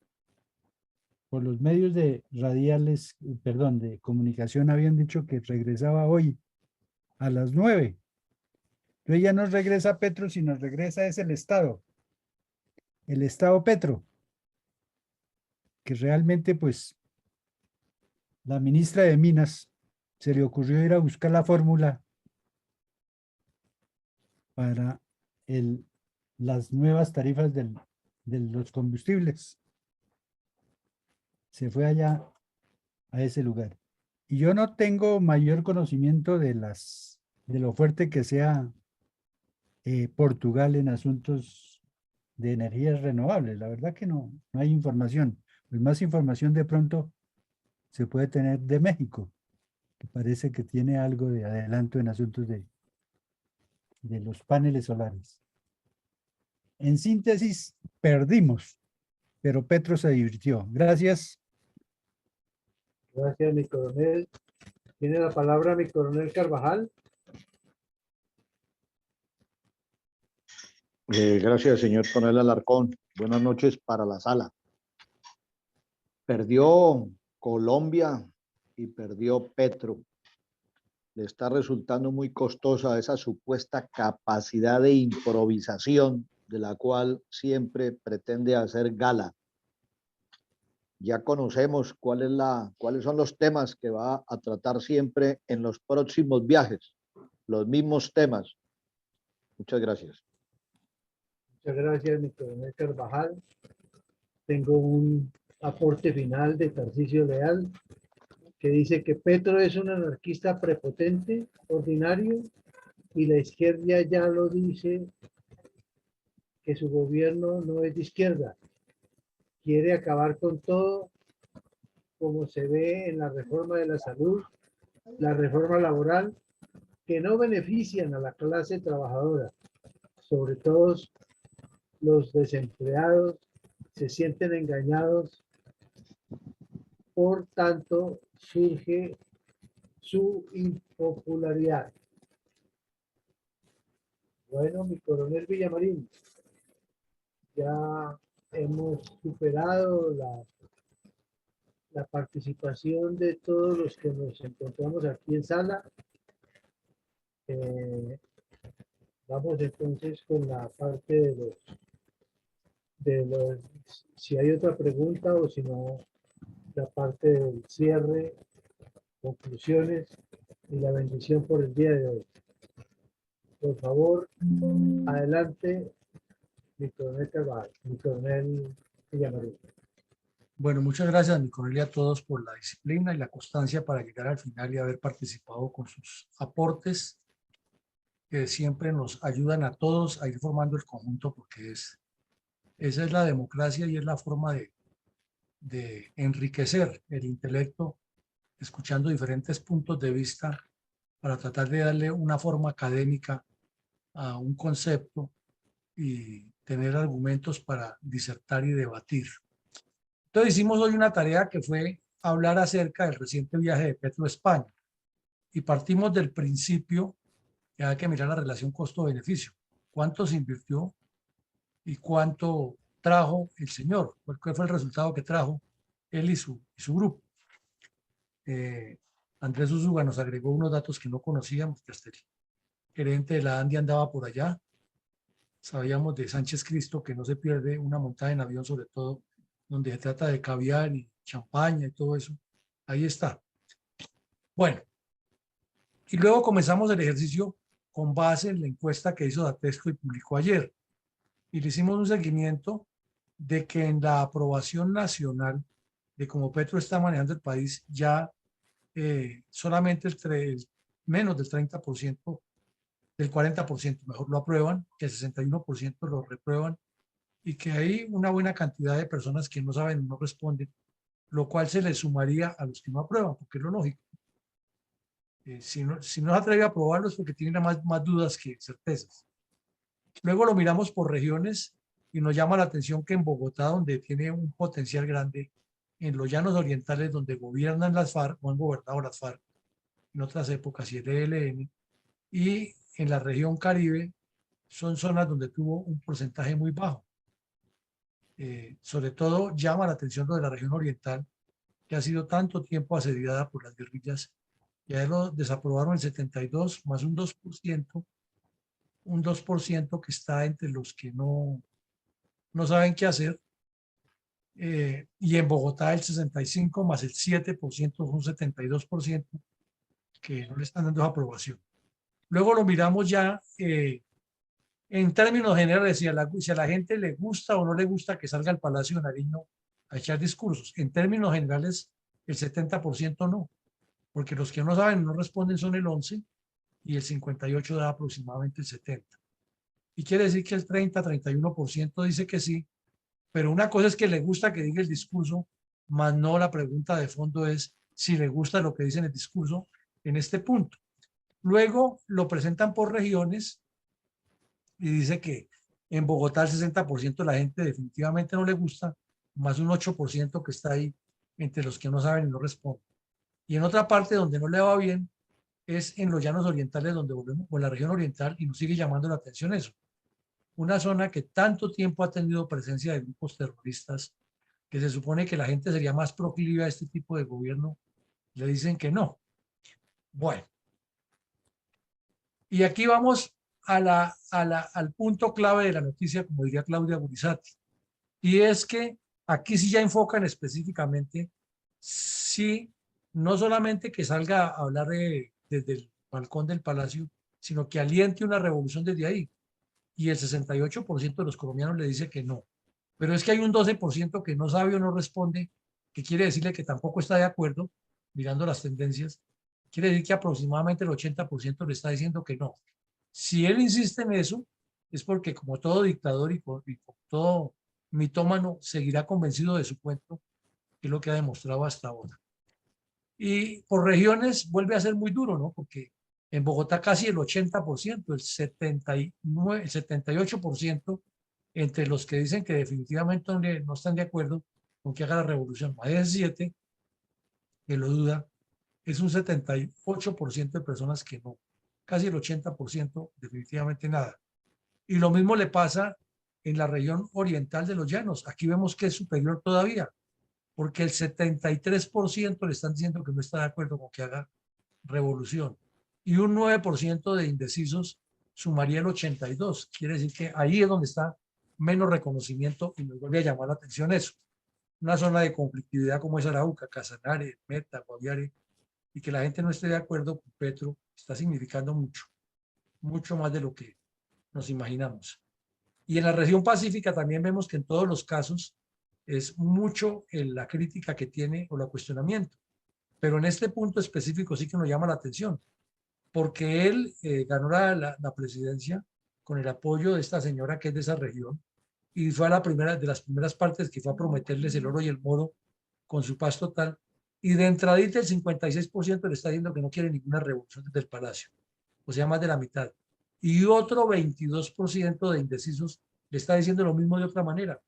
por los medios de radiales, perdón, de comunicación habían dicho que regresaba hoy a las 9. Entonces ya no regresa Petro, sino regresa es el Estado Petro, que realmente, pues, la ministra de Minas se le ocurrió ir a buscar la fórmula para las nuevas tarifas de los combustibles. se fue allá a ese lugar. Y yo no tengo mayor conocimiento de lo fuerte que sea Portugal en asuntos de energías renovables. La verdad que no hay información. Pues más información de pronto se puede tener de México, que parece que tiene algo de adelanto en asuntos de los paneles solares. En síntesis, perdimos, pero Petro se divirtió. Gracias. Gracias, mi coronel. Tiene la palabra mi coronel Carvajal. Gracias, señor coronel Alarcón. Buenas noches para la sala. Perdió Colombia y perdió Petro. Le está resultando muy costosa esa supuesta capacidad de improvisación de la cual siempre pretende hacer gala. Ya conocemos cuáles son los temas que va a tratar siempre en los próximos viajes, los mismos temas. Muchas gracias. Muchas gracias, mi coronel Carvajal. Tengo un aporte final de Tarcisio Leal, que dice que Petro es un anarquista prepotente, ordinario, y la izquierda ya lo dice, que su gobierno no es de izquierda. Quiere acabar con todo, como se ve en la reforma de la salud, la reforma laboral, que no benefician a la clase trabajadora. Sobre todo los desempleados se sienten engañados, por tanto surge su impopularidad. Bueno, mi coronel Villamarín, ya hemos superado la participación de todos los que nos encontramos aquí en sala. Vamos entonces con la parte de los, si hay otra pregunta o si no, la parte del cierre, conclusiones y la bendición por el día de hoy. Por favor, adelante, mi coronel Carvajal, mi coronel Villamarín. Bueno, muchas gracias, mi coronel, y a todos por la disciplina y la constancia para llegar al final y haber participado con sus aportes, que siempre nos ayudan a todos a ir formando el conjunto, porque esa es la democracia y es la forma de enriquecer el intelecto, escuchando diferentes puntos de vista para tratar de darle una forma académica a un concepto y tener argumentos para disertar y debatir. Entonces hicimos hoy una tarea que fue hablar acerca del reciente viaje de Petro a España y partimos del principio que hay que mirar la relación costo-beneficio. ¿Cuánto se invirtió y cuánto trajo el señor? ¿Cuál fue el resultado que trajo él y su grupo? Andrés Usuga nos agregó unos datos que no conocíamos, que hasta el gerente de la ANDI andaba por allá. Sabíamos de Sánchez Cristo que no se pierde una montada en avión, sobre todo donde se trata de caviar y champaña y todo eso. Ahí está. Bueno, y luego comenzamos el ejercicio con base en la encuesta que hizo Datesco y publicó ayer. Y le hicimos un seguimiento de que en la aprobación nacional de cómo Petro está manejando el país, ya solamente menos del 30%, del 40%, mejor lo aprueban, que el 61% lo reprueban, y que hay una buena cantidad de personas que no saben, no responden, lo cual se le sumaría a los que no aprueban, porque es lo lógico. Si no se atreve a aprobarlo es porque tiene más dudas que certezas. Luego lo miramos por regiones y nos llama la atención que en Bogotá, donde tiene un potencial grande, en los llanos orientales donde gobiernan las FARC, o han gobernado las FARC en otras épocas y el ELN, y en la región Caribe son zonas donde tuvo un porcentaje muy bajo. Sobre todo llama la atención lo de la región oriental, que ha sido tanto tiempo asediada por las guerrillas. Ya lo desaprobaron el 72 más un 2%, que está entre los que no saben qué hacer. Y en Bogotá el 65 más el 7%, un 72%, que no le están dando aprobación. Luego lo miramos ya en términos generales, si a la gente le gusta o no le gusta que salga al Palacio de Nariño a echar discursos. En términos generales, el 70% no, porque los que no saben no responden son el 11 y el 58 da aproximadamente el 70. Y quiere decir que el 30-31% dice que sí, pero una cosa es que le gusta que diga el discurso, más no la pregunta de fondo es si le gusta lo que dice en el discurso en este punto. Luego lo presentan por regiones y dice que en Bogotá el 60% de la gente definitivamente no le gusta, más un 8% que está ahí entre los que no saben y no responden. Y en otra parte donde no le va bien es en los llanos orientales, donde volvemos, o en la región oriental, y nos sigue llamando la atención eso. Una zona que tanto tiempo ha tenido presencia de grupos terroristas, que se supone que la gente sería más proclive a este tipo de gobierno, le dicen que no. Bueno. Y aquí vamos al punto clave de la noticia, como diría Claudia Gurizati. Y es que aquí sí ya enfocan específicamente, sí, no solamente que salga a hablar desde el balcón del palacio, sino que aliente una revolución desde ahí. Y el 68% de los colombianos le dice que no. Pero es que hay un 12% que no sabe o no responde, que quiere decirle que tampoco está de acuerdo, mirando las tendencias. Quiere decir que aproximadamente el 80% le está diciendo que no. Si él insiste en eso, es porque como todo dictador y como todo mitómano, seguirá convencido de su cuento, que es lo que ha demostrado hasta ahora. Y por regiones vuelve a ser muy duro, ¿no? Porque en Bogotá casi el 80%, el 78% entre los que dicen que definitivamente no están de acuerdo con que haga la revolución. Más de 7, que lo duda, es un 78% de personas que no. Casi el 80% definitivamente nada. Y lo mismo le pasa en la región oriental de los llanos. Aquí vemos que es superior todavía, porque el 73% le están diciendo que no está de acuerdo con que haga revolución. Y un 9% de indecisos sumaría el 82%. Quiere decir que ahí es donde está menos reconocimiento y nos vuelve a llamar la atención eso. Una zona de conflictividad como es Arauca, Casanare, Meta, Guaviare, y que la gente no esté de acuerdo con Petro está significando mucho, mucho más de lo que nos imaginamos. Y en la región pacífica también vemos que en todos los casos es mucho la crítica que tiene o el cuestionamiento. Pero en este punto específico sí que nos llama la atención, porque él ganó la presidencia con el apoyo de esta señora que es de esa región y fue de las primeras partes que fue a prometerles el oro y el moro con su paz total. Y de entradita el 56% le está diciendo que no quiere ninguna revolución desde el palacio, o sea, más de la mitad. Y otro 22% de indecisos le está diciendo lo mismo de otra manera.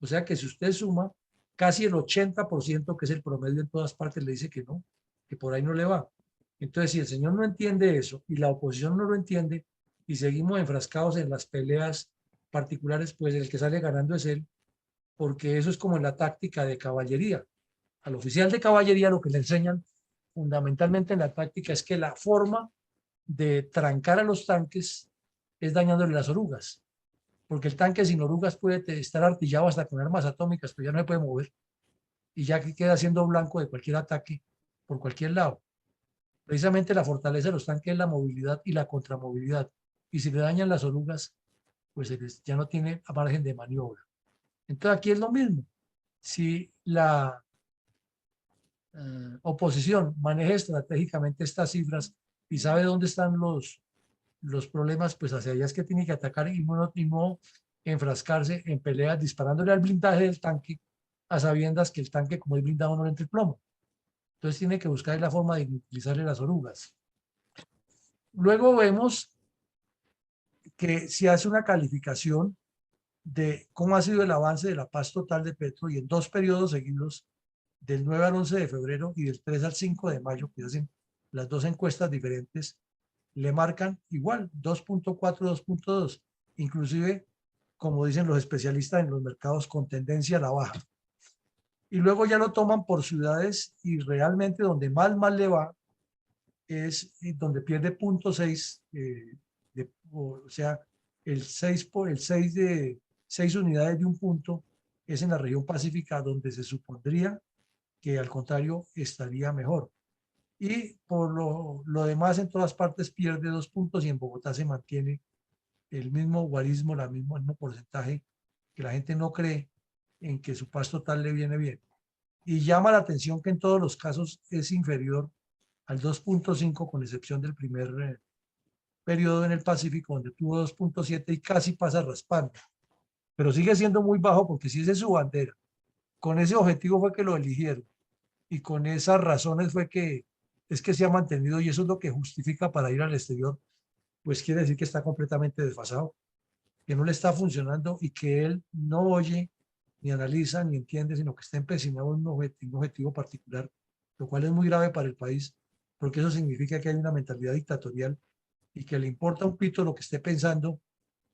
O sea que si usted suma, casi el 80%, que es el promedio en todas partes, le dice que no, que por ahí no le va. Entonces, si el señor no entiende eso y la oposición no lo entiende y seguimos enfrascados en las peleas particulares, pues el que sale ganando es él, porque eso es como en la táctica de caballería. Al oficial de caballería lo que le enseñan fundamentalmente en la táctica es que la forma de trancar a los tanques es dañándole las orugas, porque el tanque sin orugas puede estar artillado hasta con armas atómicas, pero ya no se puede mover y ya que queda siendo blanco de cualquier ataque por cualquier lado. Precisamente la fortaleza de los tanques es la movilidad y la contramovilidad, y si le dañan las orugas, pues ya no tiene margen de maniobra. Entonces aquí es lo mismo. Si la oposición maneja estratégicamente estas cifras y sabe dónde están los problemas, pues hacia allá es que tiene que atacar y no enfrascarse en peleas disparándole al blindaje del tanque a sabiendas que el tanque, como es blindado, no le entra el plomo. Entonces tiene que buscar la forma de utilizarle las orugas. Luego vemos que se hace una calificación de cómo ha sido el avance de la paz total de Petro y en 2 periodos seguidos, del 9 al 11 de febrero y del 3 al 5 de mayo, que hacen las 2 encuestas diferentes, le marcan igual, 2.4, 2.2, inclusive, como dicen los especialistas en los mercados, con tendencia a la baja. Y luego ya lo toman por ciudades y realmente donde más le va es donde pierde 0.6, o sea, el 6 de 6 unidades de un punto es en la región pacífica, donde se supondría que al contrario estaría mejor. Y por lo demás en todas partes pierde 2 puntos y en Bogotá se mantiene el mismo guarismo, el mismo porcentaje, que la gente no cree en que su paz total le viene bien. Y llama la atención que en todos los casos es inferior al 2.5, con excepción del primer periodo en el Pacífico, donde tuvo 2.7 y casi pasa raspando. Pero sigue siendo muy bajo, porque si esa es su bandera, con ese objetivo fue que lo eligieron y con esas razones fue que es que se ha mantenido, y eso es lo que justifica para ir al exterior, pues quiere decir que está completamente desfasado, que no le está funcionando y que él no oye, ni analiza, ni entiende, sino que está empecinado en un objetivo particular, lo cual es muy grave para el país, porque eso significa que hay una mentalidad dictatorial y que le importa un pito lo que esté pensando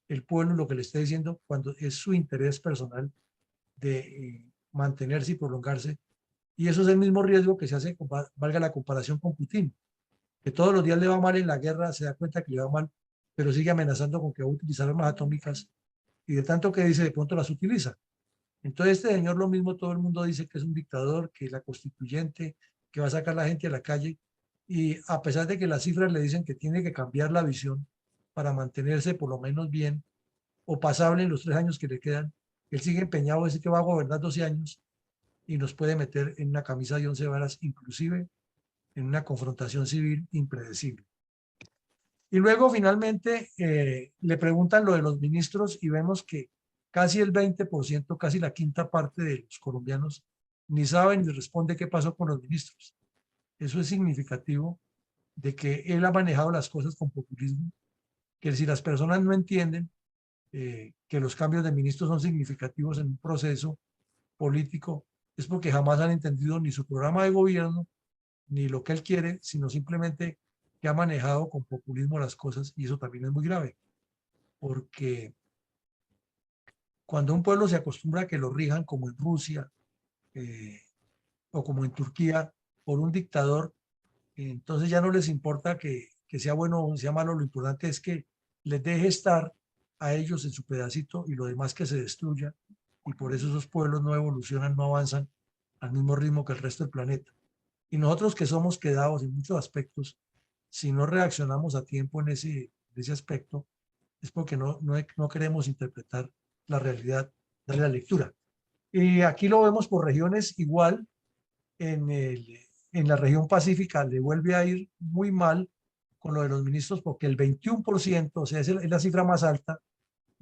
el pueblo, lo que le esté diciendo, cuando es su interés personal de mantenerse y prolongarse. Y eso es el mismo riesgo que se hace, valga la comparación, con Putin, que todos los días le va mal en la guerra, se da cuenta que le va mal, pero sigue amenazando con que va a utilizar armas atómicas, y de tanto que dice, de pronto las utiliza. Entonces este señor lo mismo, todo el mundo dice que es un dictador, que es la constituyente, que va a sacar a la gente a la calle, y a pesar de que las cifras le dicen que tiene que cambiar la visión para mantenerse por lo menos bien o pasable en los 3 años que le quedan, él sigue empeñado en decir que va a gobernar 12 años y nos puede meter en una camisa de 11 varas, inclusive en una confrontación civil impredecible. Y luego finalmente le preguntan lo de los ministros y vemos que casi el 20%, casi la quinta parte de los colombianos ni saben ni responde qué pasó con los ministros. Eso es significativo de que él ha manejado las cosas con populismo, que si las personas no entienden que los cambios de ministros son significativos en un proceso político, es porque jamás han entendido ni su programa de gobierno, ni lo que él quiere, sino simplemente que ha manejado con populismo las cosas, y eso también es muy grave, porque cuando un pueblo se acostumbra a que lo rijan, como en Rusia o como en Turquía, por un dictador, entonces ya no les importa que sea bueno o sea malo, lo importante es que les deje estar a ellos en su pedacito y lo demás que se destruya, y por eso esos pueblos no evolucionan, no avanzan al mismo ritmo que el resto del planeta. Y nosotros que somos quedados en muchos aspectos, si no reaccionamos a tiempo en ese aspecto, es porque no queremos interpretar la realidad, darle la lectura. Y aquí lo vemos por regiones igual. En la región pacífica le vuelve a ir muy mal con lo de los ministros, porque el 21%, o sea, es la cifra más alta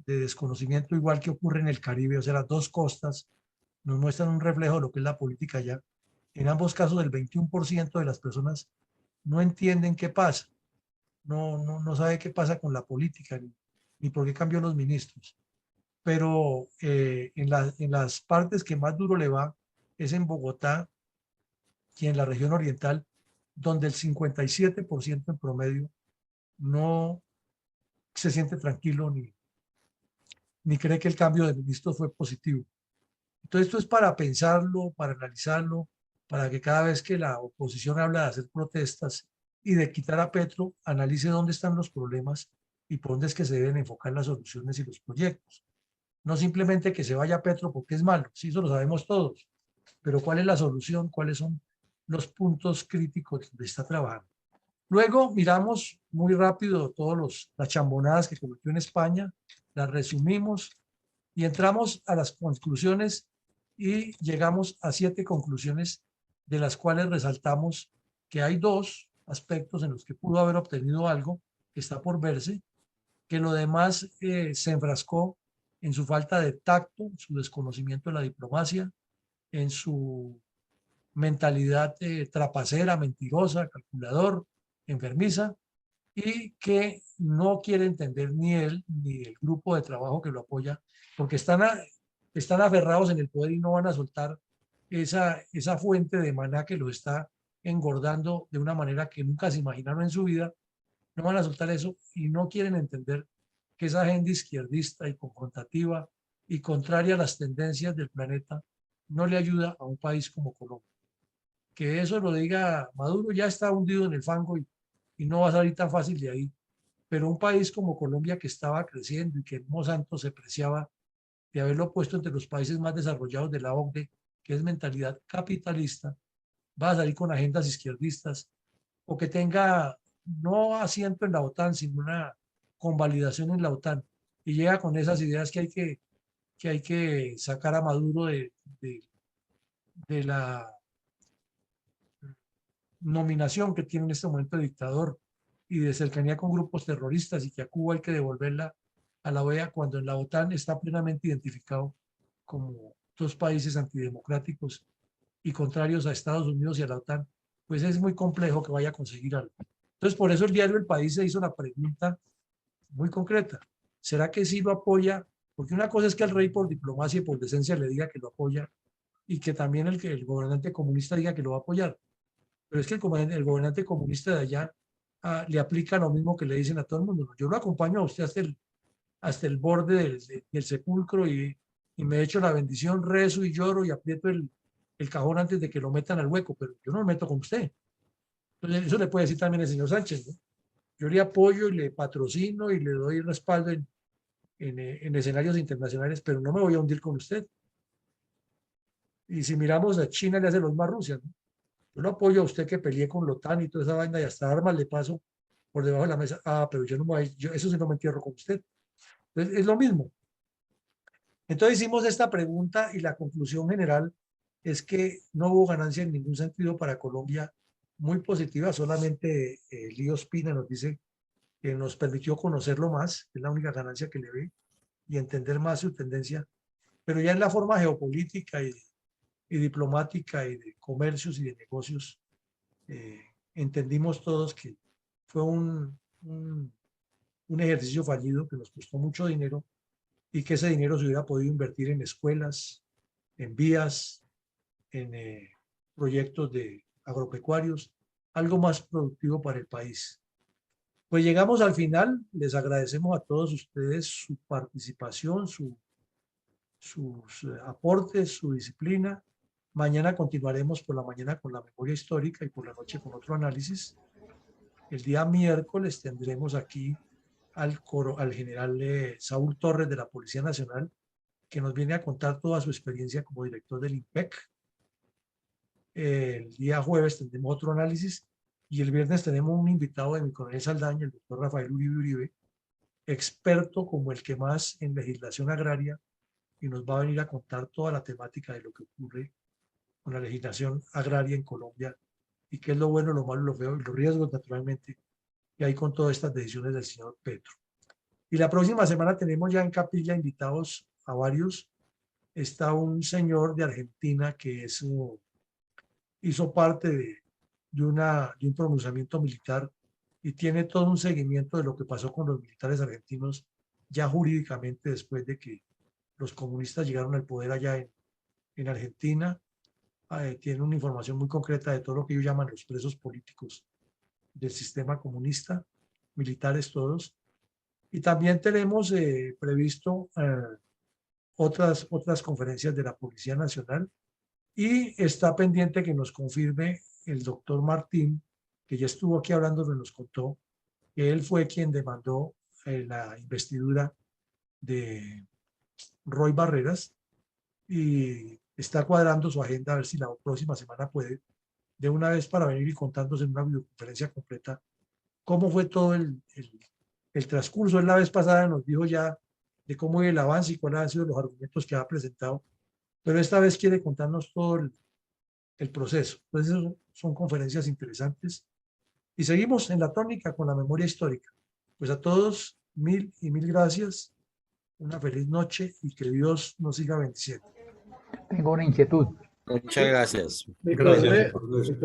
de desconocimiento, igual que ocurre en el Caribe, o sea, las dos costas nos muestran un reflejo de lo que es la política allá. En ambos casos, el 21% de las personas no entienden qué pasa, no sabe qué pasa con la política, ni por qué cambió los ministros. Pero en las partes que más duro le va es en Bogotá y en la región oriental, donde el 57% en promedio no se siente tranquilo ni cree que el cambio de ministro fue positivo. Entonces esto es para pensarlo, para analizarlo, para que cada vez que la oposición habla de hacer protestas y de quitar a Petro, analice dónde están los problemas y por dónde es que se deben enfocar las soluciones y los proyectos. No simplemente que se vaya Petro porque es malo, sí, eso lo sabemos todos, pero ¿cuál es la solución? ¿Cuáles son los puntos críticos donde está trabajando? Luego miramos muy rápido todas las chambonadas que cometió en España, las resumimos y entramos a las conclusiones y llegamos a 7 conclusiones, de las cuales resaltamos que hay 2 aspectos en los que pudo haber obtenido algo, que está por verse, que lo demás se enfrascó en su falta de tacto, su desconocimiento de la diplomacia, en su mentalidad trapacera, mentirosa, calculador, enfermiza, y que no quiere entender ni él ni el grupo de trabajo que lo apoya, porque están aferrados en el poder y no van a soltar esa fuente de maná que los está engordando de una manera que nunca se imaginaron en su vida. No van a soltar eso y no quieren entender que esa agenda izquierdista y confrontativa y contraria a las tendencias del planeta no le ayuda a un país como Colombia. Que eso lo diga Maduro, ya está hundido en el fango y no va a salir tan fácil de ahí. Pero un país como Colombia, que estaba creciendo y que en Monsanto se preciaba de haberlo puesto entre los países más desarrollados de la OCDE, que es mentalidad capitalista, va a salir con agendas izquierdistas, o que tenga no asiento en la OTAN, sino una convalidación en la OTAN, y llega con esas ideas que hay que que hay que sacar a Maduro de la nominación que tiene en este momento de dictador y de cercanía con grupos terroristas, y que a Cuba hay que devolverla a la OEA cuando en la OTAN está plenamente identificado como dos países antidemocráticos y contrarios a Estados Unidos y a la OTAN, pues es muy complejo que vaya a conseguir algo. Entonces, por eso el diario El País se hizo la pregunta muy concreta. ¿Será que sí lo apoya? Porque una cosa es que el rey por diplomacia y por decencia le diga que lo apoya, y que también el gobernante comunista diga que lo va a apoyar. Pero es que el gobernante comunista de allá le aplica lo mismo que le dicen a todo el mundo. Yo lo acompaño a usted hasta el borde del sepulcro y me echo la bendición, rezo y lloro y aprieto el cajón antes de que lo metan al hueco, pero yo no me meto con usted. Entonces, eso le puede decir también el señor Sánchez, ¿no? Yo le apoyo y le patrocino y le doy respaldo en escenarios internacionales, pero no me voy a hundir con usted. Y si miramos a China, le hace lo mismo a Rusia, ¿no? Yo lo apoyo a usted que pelee con la OTAN y toda esa vaina, y hasta armas le paso por debajo de la mesa. Ah, pero yo no me voy, eso sí no me entierro con usted. Entonces, es lo mismo. Entonces hicimos esta pregunta y la conclusión general es que no hubo ganancia en ningún sentido para Colombia, muy positiva. Solamente Lío Espina nos dice que nos permitió conocerlo más, es la única ganancia que le ve, y entender más su tendencia, pero ya en la forma geopolítica y diplomática y de comercios y de negocios, entendimos todos que fue un ejercicio fallido que nos costó mucho dinero, y que ese dinero se hubiera podido invertir en escuelas, en vías, en proyectos de agropecuarios, algo más productivo para el país. Pues llegamos al final. Les agradecemos a todos ustedes su participación, sus aportes, su disciplina. Mañana continuaremos por la mañana con la memoria histórica y por la noche con otro análisis. El día miércoles tendremos aquí al general Saúl Torres de la Policía Nacional, que nos viene a contar toda su experiencia como director del IMPEC. El día jueves tendremos otro análisis, y el viernes tenemos un invitado de mi coronel Saldaña, el doctor Rafael Uribe Uribe, experto como el que más en legislación agraria, y nos va a venir a contar toda la temática de lo que ocurre con la legislación agraria en Colombia, y qué es lo bueno, lo malo, lo feo y los riesgos, naturalmente, que hay con todas estas decisiones del señor Petro. Y la próxima semana tenemos ya en capilla invitados a varios. Está un señor de Argentina que hizo parte de un pronunciamiento militar y tiene todo un seguimiento de lo que pasó con los militares argentinos ya jurídicamente después de que los comunistas llegaron al poder allá en Argentina. Tiene una información muy concreta de todo lo que ellos llaman los presos políticos del sistema comunista, militares todos. Y también tenemos previsto otras conferencias de la Policía Nacional, y está pendiente que nos confirme el doctor Martín, que ya estuvo aquí hablando, nos contó que él fue quien demandó la investidura de Roy Barreras, y está cuadrando su agenda a ver si la próxima semana puede de una vez para venir y contarnos en una videoconferencia completa cómo fue todo el transcurso. Él la vez pasada nos dijo ya de cómo iba el avance y cuáles han sido los argumentos que ha presentado, pero esta vez quiere contarnos todo el proceso. Entonces son conferencias interesantes, y seguimos en la tónica con la memoria histórica. Pues a todos mil y mil gracias, una feliz noche, y que Dios nos siga bendiciendo. Tengo una inquietud. Muchas gracias. Mi Gracias. coronel,